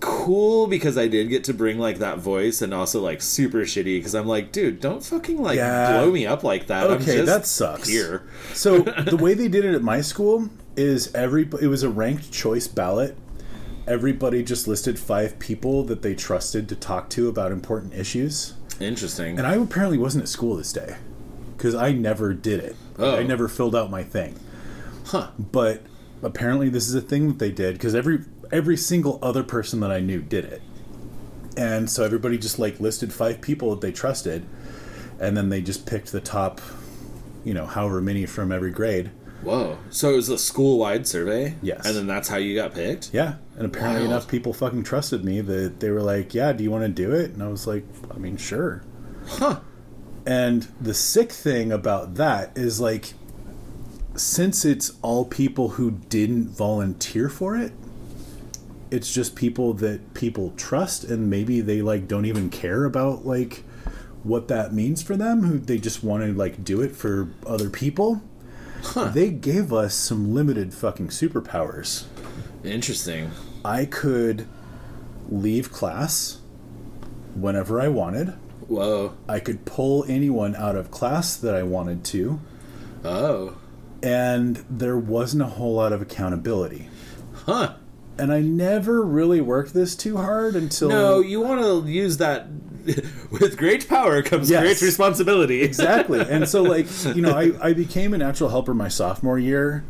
cool because I did get to bring like that voice, and also like super shitty because I'm like, dude, don't fucking like blow me up like that. Okay, that sucks. Here. So the way they did it at my school is it was a ranked choice ballot. Everybody just listed 5 people that they trusted to talk to about important issues. Interesting. And I apparently wasn't at school this day because I never did it. Oh. I never filled out my thing. Huh. But apparently this is a thing that they did because every single other person that I knew did it. And so everybody just like listed 5 people that they trusted, and then they just picked the top, however many from every grade. Whoa. So it was a school-wide survey? Yes. And then that's how you got picked? Yeah. And apparently enough people fucking trusted me that they were like, yeah, do you want to do it? And I was like, I mean, sure. Huh. And the sick thing about that is like, since it's all people who didn't volunteer for it, it's just people that people trust, and maybe they like don't even care about like what that means for them, who they just want to like do it for other people. Huh. They gave us some limited fucking superpowers. Interesting. I could leave class whenever I wanted. Whoa. I could pull anyone out of class that I wanted to. Oh. And there wasn't a whole lot of accountability. Huh. And I never really worked this too hard until... No, you want to use that... With great power comes great responsibility. Exactly. And so, like, I became a natural helper my sophomore year,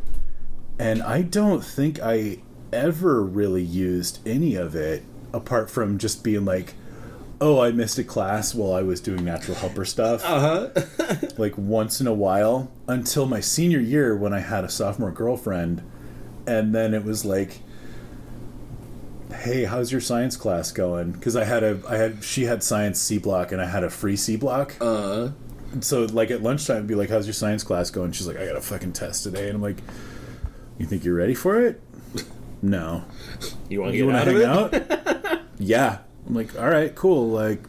and I don't think I ever really used any of it, apart from just being like, oh, I missed a class while I was doing natural helper stuff. Uh-huh. Like, once in a while, until my senior year when I had a sophomore girlfriend, and then it was like, hey, how's your science class going? Because she had science C block and I had a free C block. So like at lunchtime, it'd be like, how's your science class going? She's like, I got a fucking test today. And I'm like, you think you're ready for it? No. You want to hang out? Yeah. I'm like, all right, cool. Like,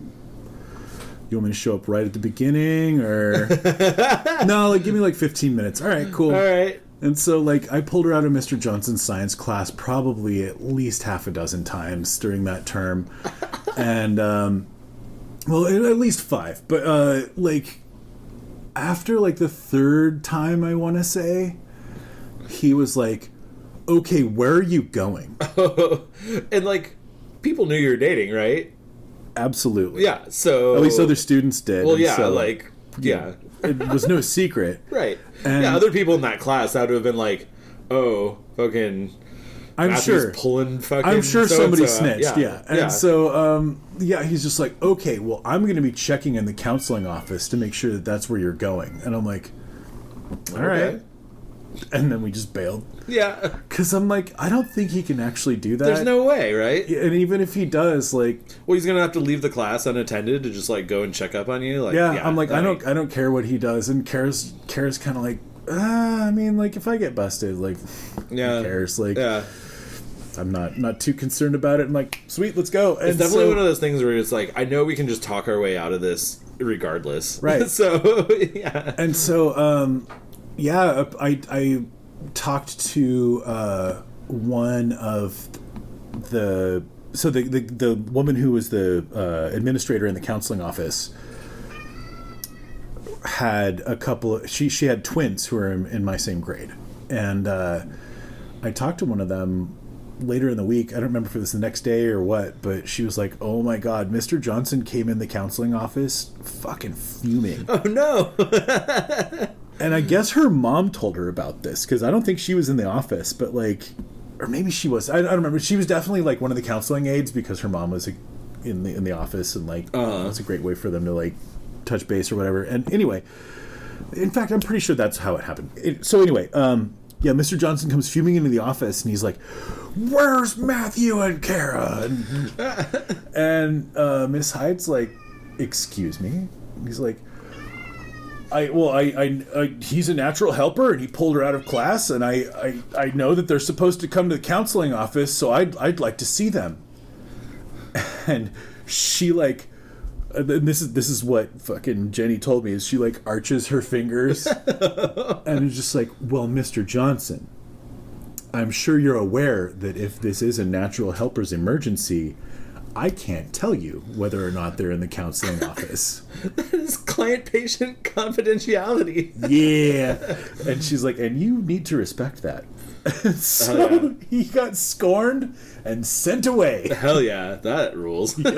you want me to show up right at the beginning or no, like give me like 15 minutes. All right, cool. All right. And so, like, I pulled her out of Mr. Johnson's science class probably at least half a dozen times during that term. And, well, at least 5. But, like, after, like, the 3rd time, I want to say, he was like, okay, where are you going? And, like, people knew you were dating, right? Absolutely. Yeah, so... At least other students did. Well, yeah, so, like, yeah. It was no secret. Right. And yeah, other people in that class, that would have been like, oh, fucking... I'm Matthew's sure. Pulling fucking I'm sure somebody snitched, yeah. And yeah. So, he's just like, okay, well, I'm going to be checking in the counseling office to make sure that that's where you're going. And I'm like, all right. And then we just bailed. Yeah. Because I'm like, I don't think he can actually do that. There's no way, right? And even if he does, like... Well, he's going to have to leave the class unattended to just, like, go and check up on you? Like, yeah, I'm like, I don't care what he does. And Kara's kind of like, I mean, like, if I get busted, like, who cares? Like, I'm not too concerned about it. I'm like, sweet, let's go. And it's definitely one of those things where it's like, I know we can just talk our way out of this regardless. Right. So, yeah. And so, I talked to one of the woman who was the administrator in the counseling office had a couple she had twins who were in my same grade, and I talked to one of them later in the week. I don't remember if it was the next day or what, but she was like, oh my god, Mr. Johnson came in the counseling office fucking fuming. Oh no. And I guess her mom told her about this, because I don't think she was in the office, but, like, or maybe she was. I don't remember. She was definitely like one of the counseling aides because her mom was in the office, and like it's a great way for them to like touch base or whatever. And anyway, in fact, I'm pretty sure that's how it happened. So anyway, yeah, Mr. Johnson comes fuming into the office, and he's like, "Where's Matthew and Kara?" And Miss Hyde's like, "Excuse me?" He's like, he's a natural helper, and he pulled her out of class, and I know that they're supposed to come to the counseling office, so I'd like to see them." And she like, this is what fucking Jenny told me, is she like arches her fingers and is just like, "Well, Mr. Johnson, I'm sure you're aware that if this is a natural helper's emergency, I can't tell you whether or not they're in the counseling office." That is client-patient confidentiality. Yeah. And she's like, "And you need to respect that." So he got scorned and sent away. Hell yeah, that rules. Yep.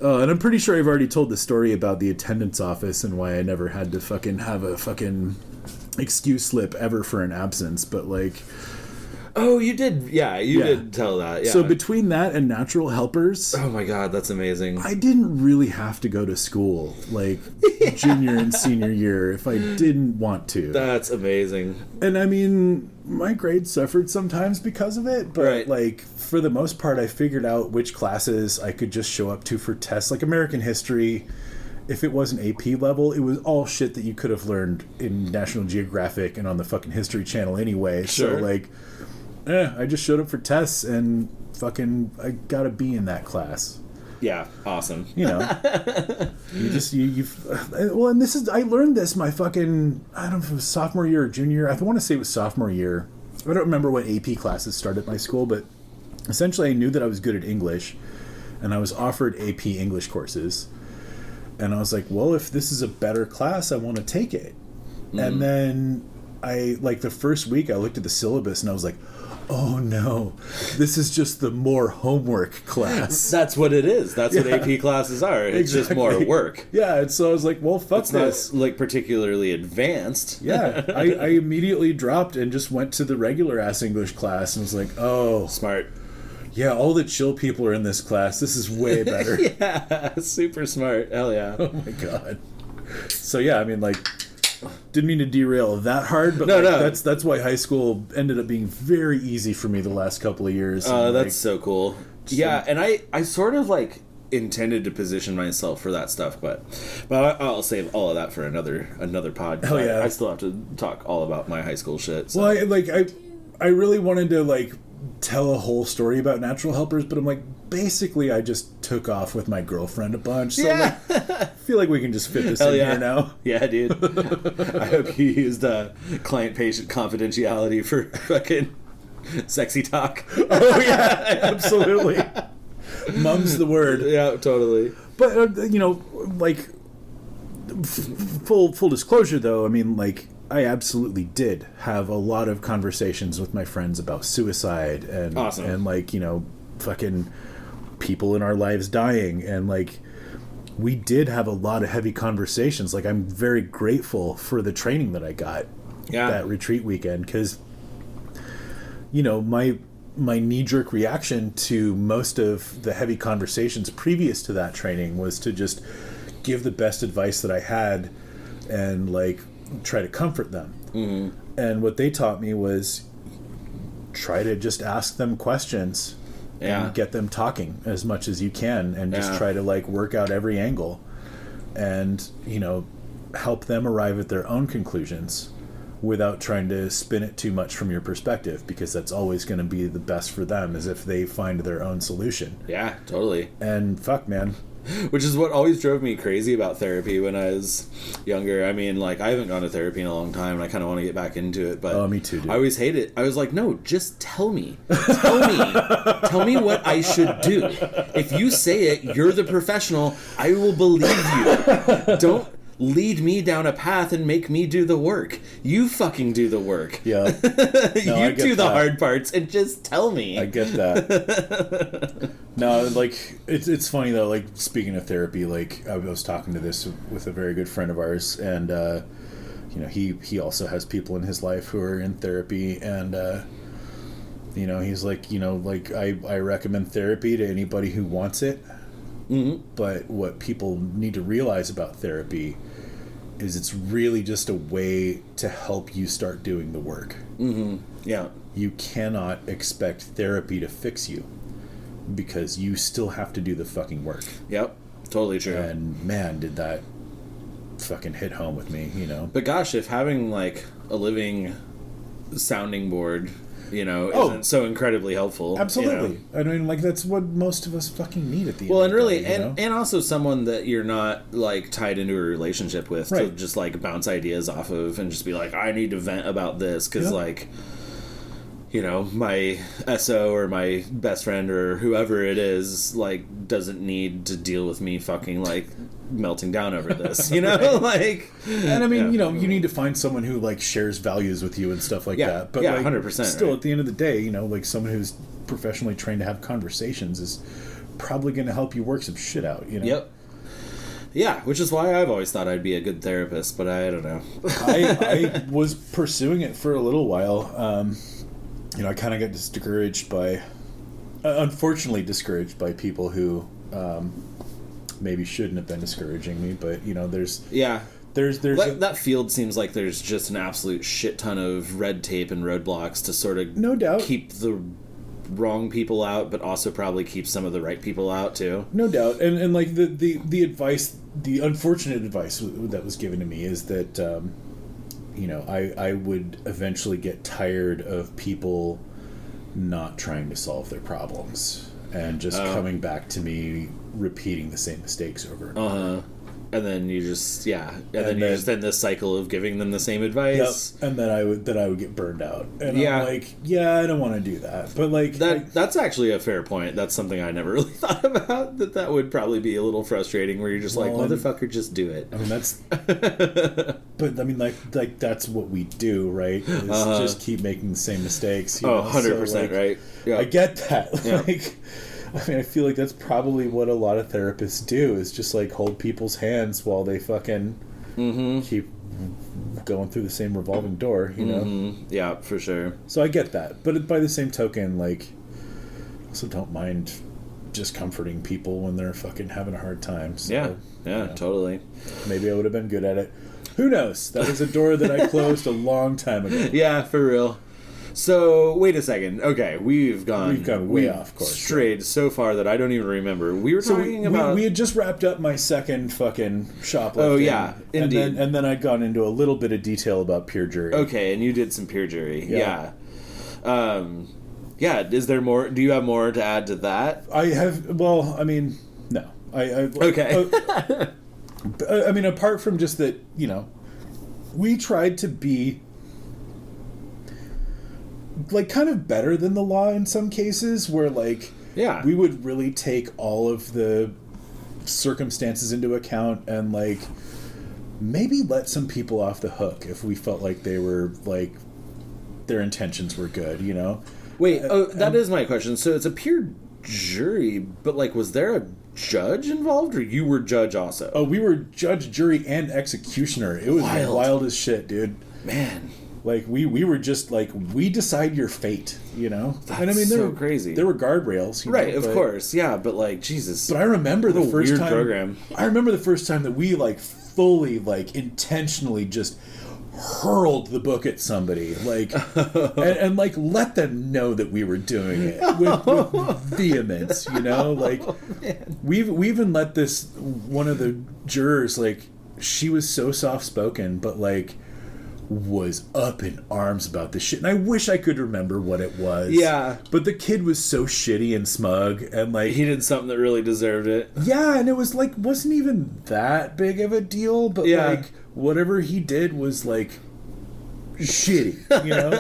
And I'm pretty sure I've already told the story about the attendance office and why I never had to fucking have a fucking excuse slip ever for an absence, but like... Oh, you did. Yeah, you did tell that. Yeah. So between that and natural helpers... Oh my god, that's amazing. I didn't really have to go to school, like, junior and senior year, if I didn't want to. That's amazing. And I mean, my grades suffered sometimes because of it, but, like, for the most part, I figured out which classes I could just show up to for tests. Like, American history, if it wasn't AP level, it was all shit that you could have learned in National Geographic and on the fucking History Channel anyway. Sure. So, like... I just showed up for tests and fucking I got a B in that class. Yeah, awesome. You know, well, and this is, I learned this my fucking, I don't know if it was sophomore year or junior. I want to say it was sophomore year. I don't remember what AP classes started at my school, but essentially I knew that I was good at English, and I was offered AP English courses, and I was like, well, if this is a better class, I want to take it. And then I, like, the first week I looked at the syllabus and I was like, oh no, this is just the more homework class. That's what it is. That's what AP classes are. It's just more work. Yeah, and so I was like, well, fuck it's this. Not, like, particularly advanced. Yeah, I immediately dropped and just went to the regular ass English class and was like, oh. Smart. Yeah, all the chill people are in this class. This is way better. Yeah, super smart. Hell yeah. Oh my god. So yeah, I mean, like... Didn't mean to derail that hard, but no. That's why high school ended up being very easy for me the last couple of years. Oh, that's so cool. Yeah, and I sort of like intended to position myself for that stuff, but I'll save all of that for another pod. Hell yeah. I still have to talk all about my high school shit. So. Well, I really wanted to like tell a whole story about natural helpers, but I'm like, basically I just took off with my girlfriend a bunch, so yeah. Like, I feel like we can just fit this Hell in yeah. here now. Yeah, dude. I hope you used client-patient confidentiality for fucking sexy talk. Oh yeah, absolutely. Mum's the word. Yeah, totally. But you know, like full disclosure though, I mean, like, I absolutely did have a lot of conversations with my friends about suicide and awesome. And like, you know, fucking people in our lives dying, and like we did have a lot of heavy conversations. Like, I'm very grateful for the training that I got that retreat weekend, because you know, my knee-jerk reaction to most of the heavy conversations previous to that training was to just give the best advice that I had and like try to comfort them. Mm-hmm. And what they taught me was try to just ask them questions and get them talking as much as you can, and just try to like work out every angle and, you know, help them arrive at their own conclusions without trying to spin it too much from your perspective, because that's always going to be the best for them, is if they find their own solution. Yeah, totally. And fuck, man. Which is what always drove me crazy about therapy when I was younger. I mean, like, I haven't gone to therapy in a long time, and I kind of want to get back into it. But me too, dude. I always hate it. I was like, no, just tell me. Tell me what I should do. If you say it, you're the professional. I will believe you. Don't lead me down a path and make me do the work. You fucking do the work. Yeah. No, you do the hard parts and just tell me. I get that. No, like, it's funny though, like, speaking of therapy, like, I was talking to this with a very good friend of ours, and you know, he also has people in his life who are in therapy, and You know, he's like, you know, like I recommend therapy to anybody who wants it. Mm-hmm. But what people need to realize about therapy is it's really just a way to help you start doing the work. Mm-hmm. Yeah. You cannot expect therapy to fix you because you still have to do the fucking work. Yep. Totally true. And man, did that fucking hit home with me, you know. But gosh, if having like a living sounding board, you know, isn't so incredibly helpful. Absolutely. You know? I mean, like, that's what most of us fucking need at the end. Well, of and the really, day, you know? and also someone that you're not like tied into a relationship with to Right. just like bounce ideas off of and just be like, I need to vent about this because like, you know, my SO or my best friend or whoever it is like doesn't need to deal with me fucking like melting down over this, you know. Like, and I mean, you know, you need to find someone who like shares values with you and stuff like that. But like, 100%. Still, right? at the end of the day, you know, like someone who's professionally trained to have conversations is probably going to help you work some shit out. You know. Yep. Yeah, which is why I've always thought I'd be a good therapist, but I don't know. I was pursuing it for a little while. You know, I kind of got discouraged by, unfortunately discouraged by people who maybe shouldn't have been discouraging me. But you know, there's that field seems like there's just an absolute shit ton of red tape and roadblocks to sort of no doubt keep the wrong people out, but also probably keep some of the right people out too. No doubt, and like the advice, the unfortunate advice that was given to me is that you know, I would eventually get tired of people not trying to solve their problems and just coming back to me repeating the same mistakes over and over. And then you just then you just in this cycle of giving them the same advice. Yep. And then I would get burned out. And I'm like, I don't want to do that. But like that's actually a fair point. That's something I never really thought about. That would probably be a little frustrating where you're just like, motherfucker, just do it. I mean that's but I mean like that's what we do, right? Is just keep making the same mistakes. You know? 100% so, like, right. Yeah. I get that. Yeah. Like I mean, I feel like that's probably what a lot of therapists do is just like hold people's hands while they fucking keep going through the same revolving door, you know? Yeah, for sure. So I get that. But by the same token, like, I also don't mind just comforting people when they're fucking having a hard time. So, Yeah, you know, totally. Maybe I would have been good at it. Who knows? That was a door that I closed a long time ago. Yeah, for real. So, wait a second. Okay, we've gone way off course. Strayed so far that I don't even remember. We were talking about... We had just wrapped up my second fucking shoplifting. Oh, yeah, indeed. And then I'd gone into a little bit of detail about peer jury. Okay, and you did some peer jury. Yeah. Is there more... Do you have more to add to that? I have... Well, I mean, no. Okay. I mean, apart from just that, you know, we tried to be... like kind of better than the law in some cases where like we would really take all of the circumstances into account and like maybe let some people off the hook if we felt like they were like their intentions were good, you know. Wait, that is my question. So it's a peer jury, but like was there a judge involved or you were judge also? Oh, we were judge, jury, and executioner. It was wild as shit, dude. Man. Like, we were just, like, we decide your fate, you know? That's and I mean, so crazy. There were guardrails. You right, know, of course. Yeah, but, like, Jesus. But I remember the first time... program. I remember the first time that we, like, fully, like, intentionally just hurled the book at somebody. Like, and like, let them know that we were doing it with vehemence, you know? Like, we even let this... One of the jurors, like, she was so soft-spoken, but, like... was up in arms about this shit, and I wish I could remember what it was. Yeah, but the kid was so shitty and smug, and like he did something that really deserved it. Yeah, and it was like wasn't even that big of a deal, but like whatever he did was like shitty, you know,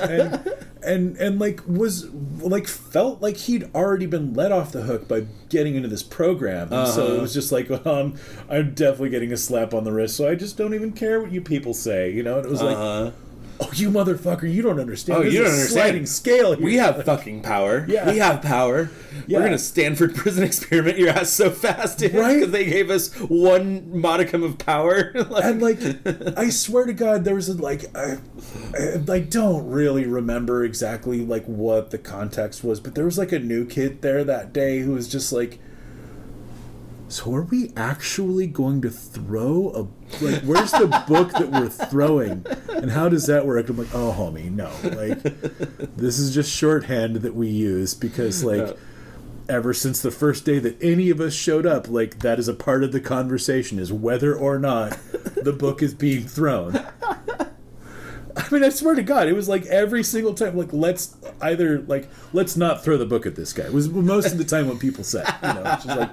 and like was like felt like he'd already been let off the hook by getting into this program, and so it was just like I'm definitely getting a slap on the wrist, so I just don't even care what you people say, you know. And it was like, oh, you motherfucker, you don't understand. Oh, This you don't is a understand. sliding scale here. We have fucking power. Yeah. We have power. Yeah. We're gonna Stanford prison experiment your ass so fast, dude, Right? because they gave us one modicum of power. And like, I swear to God, there was I don't really remember exactly like what the context was, but there was like a new kid there that day who was just like, so are we actually going to throw where's the book that we're throwing? And how does that work? I'm like, oh, homie, no. Like, this is just shorthand that we use because, like, ever since the first day that any of us showed up, like, that is a part of the conversation, is whether or not the book is being thrown. I mean, I swear to God, it was like every single time, like, let's not throw the book at this guy. It was most of the time what people said. You know, it's just like,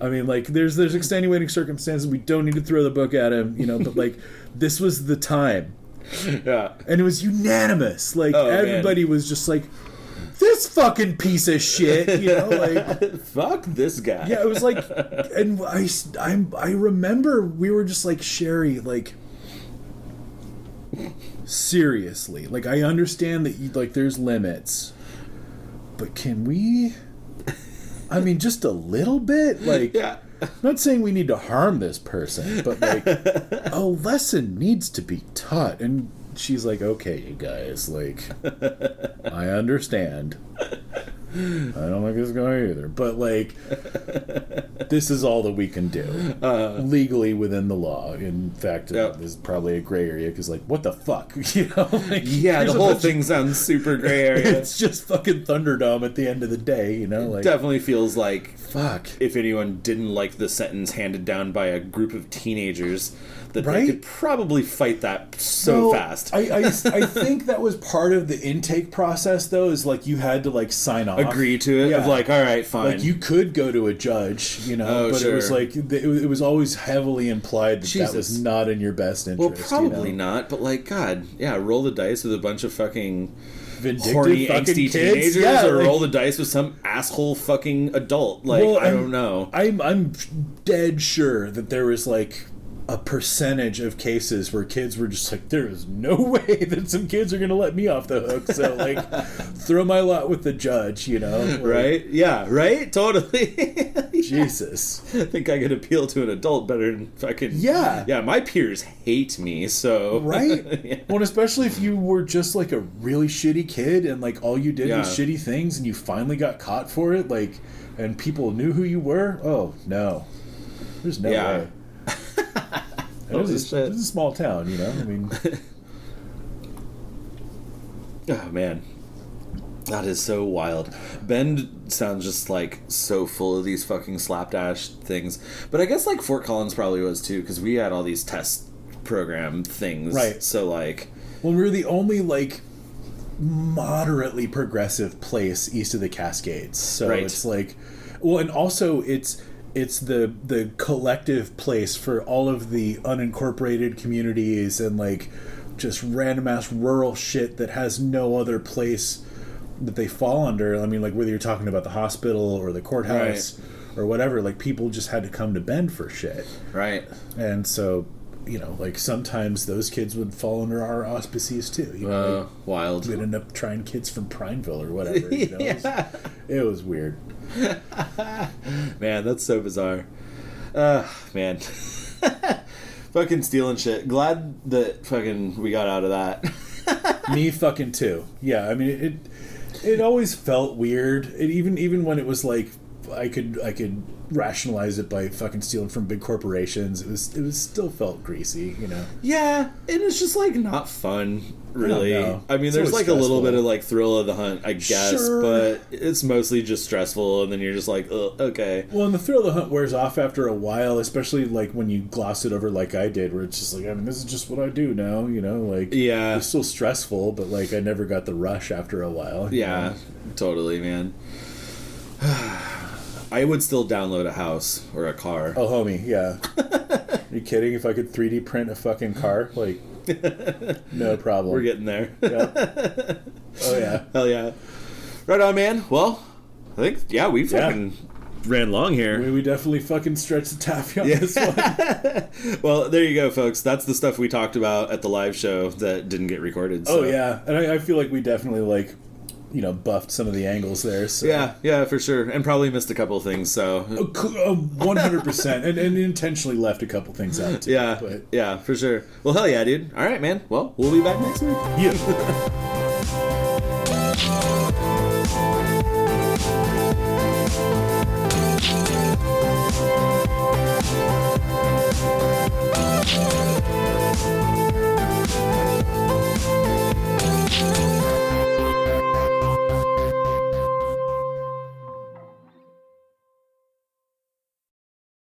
I mean, like, there's extenuating circumstances. We don't need to throw the book at him, you know, but like, this was the time. Yeah. And it was unanimous. Like, everybody was just like, this fucking piece of shit, you know, like, fuck this guy. Yeah, it was like, and I remember we were just like, Sherry, like, seriously, like, I understand that you, like, there's limits, but can we, I mean, just a little bit, like, Yeah. I'm not saying we need to harm this person, but like, a lesson needs to be taught. And she's like, okay, you guys, like, I understand. I don't think it's going either, but like, this is all that we can do legally within the law. In fact, there's probably a gray area because, like, what the fuck, you know? Like, yeah, the whole thing sounds super gray area. It's just fucking Thunderdome at the end of the day, you know? Like, definitely feels like, fuck, if anyone didn't like the sentence handed down by a group of teenagers, that right? they could probably fight that so fast. I think that was part of the intake process, though, is like you had to like sign off, agree to it, of like, all right, fine. Like, you could go to a judge, you know, but sure. it was like it was always heavily implied that that was not in your best interest. Well, probably not, but like, God, yeah, roll the dice with a bunch of fucking vindictive horny, fucking angsty kids? teenagers, or like, roll the dice with some asshole fucking adult. Like, well, I don't know. I'm dead sure that there was like a percentage of cases where kids were just like, there is no way that some kids are going to let me off the hook. So, like, throw my lot with the judge, you know? Like, right? Yeah, right? Totally. Jesus. I think I could appeal to an adult better than fucking... Yeah. Yeah, my peers hate me, so... Right? Yeah. Well, especially if you were just, like, a really shitty kid and, like, all you did was shitty things and you finally got caught for it, like, and people knew who you were. Oh, no. There's no way. It was a small town, you know? I mean... Oh, man. That is so wild. Bend sounds just, like, so full of these fucking slapdash things. But I guess, like, Fort Collins probably was, too, because we had all these test program things. Right. So, like... Well, we were the only, like, moderately progressive place east of the Cascades. So it's, like... Well, and also, it's the collective place for all of the unincorporated communities and like just random ass rural shit that has no other place that they fall under. I mean, like, whether you're talking about the hospital or the courthouse or whatever, like, people just had to come to Bend for shit. Right. And so, you know, like, sometimes those kids would fall under our auspices too. You know, like, wild. We'd end up trying kids from Prineville or whatever. You know? It was weird. Man, that's so bizarre. Man. Fucking stealing shit. Glad that fucking we got out of that. Me fucking too. Yeah, I mean, it always felt weird. Even when it was like I could rationalize it by fucking stealing from big corporations. It was still felt greasy, you know. Yeah, and it's just like not fun, really. I mean, there's like a little bit of like thrill of the hunt, I guess, but it's mostly just stressful, and then you're just like, ugh, okay. Well, and the thrill of the hunt wears off after a while, especially like when you gloss it over like I did, where it's just like, I mean, this is just what I do now, you know, like, it's still stressful, but like I never got the rush after a while. Yeah, know? Totally, man. I would still download a house or a car. Oh, homie, yeah. Are you kidding? If I could 3D print a fucking car, like, no problem. We're getting there. Yeah. Oh, yeah. Hell yeah. Right on, man. Well, I think, we fucking ran long here. We definitely fucking stretched the taffy on this one. Well, there you go, folks. That's the stuff we talked about at the live show that didn't get recorded. So. Oh, yeah. And I feel like we definitely, like, you know, buffed some of the angles there. So. Yeah, for sure. And probably missed a couple of things, so... 100%. and intentionally left a couple things out, too. Yeah, but... yeah, for sure. Well, hell yeah, dude. All right, man. Well, we'll be back next week. Yeah.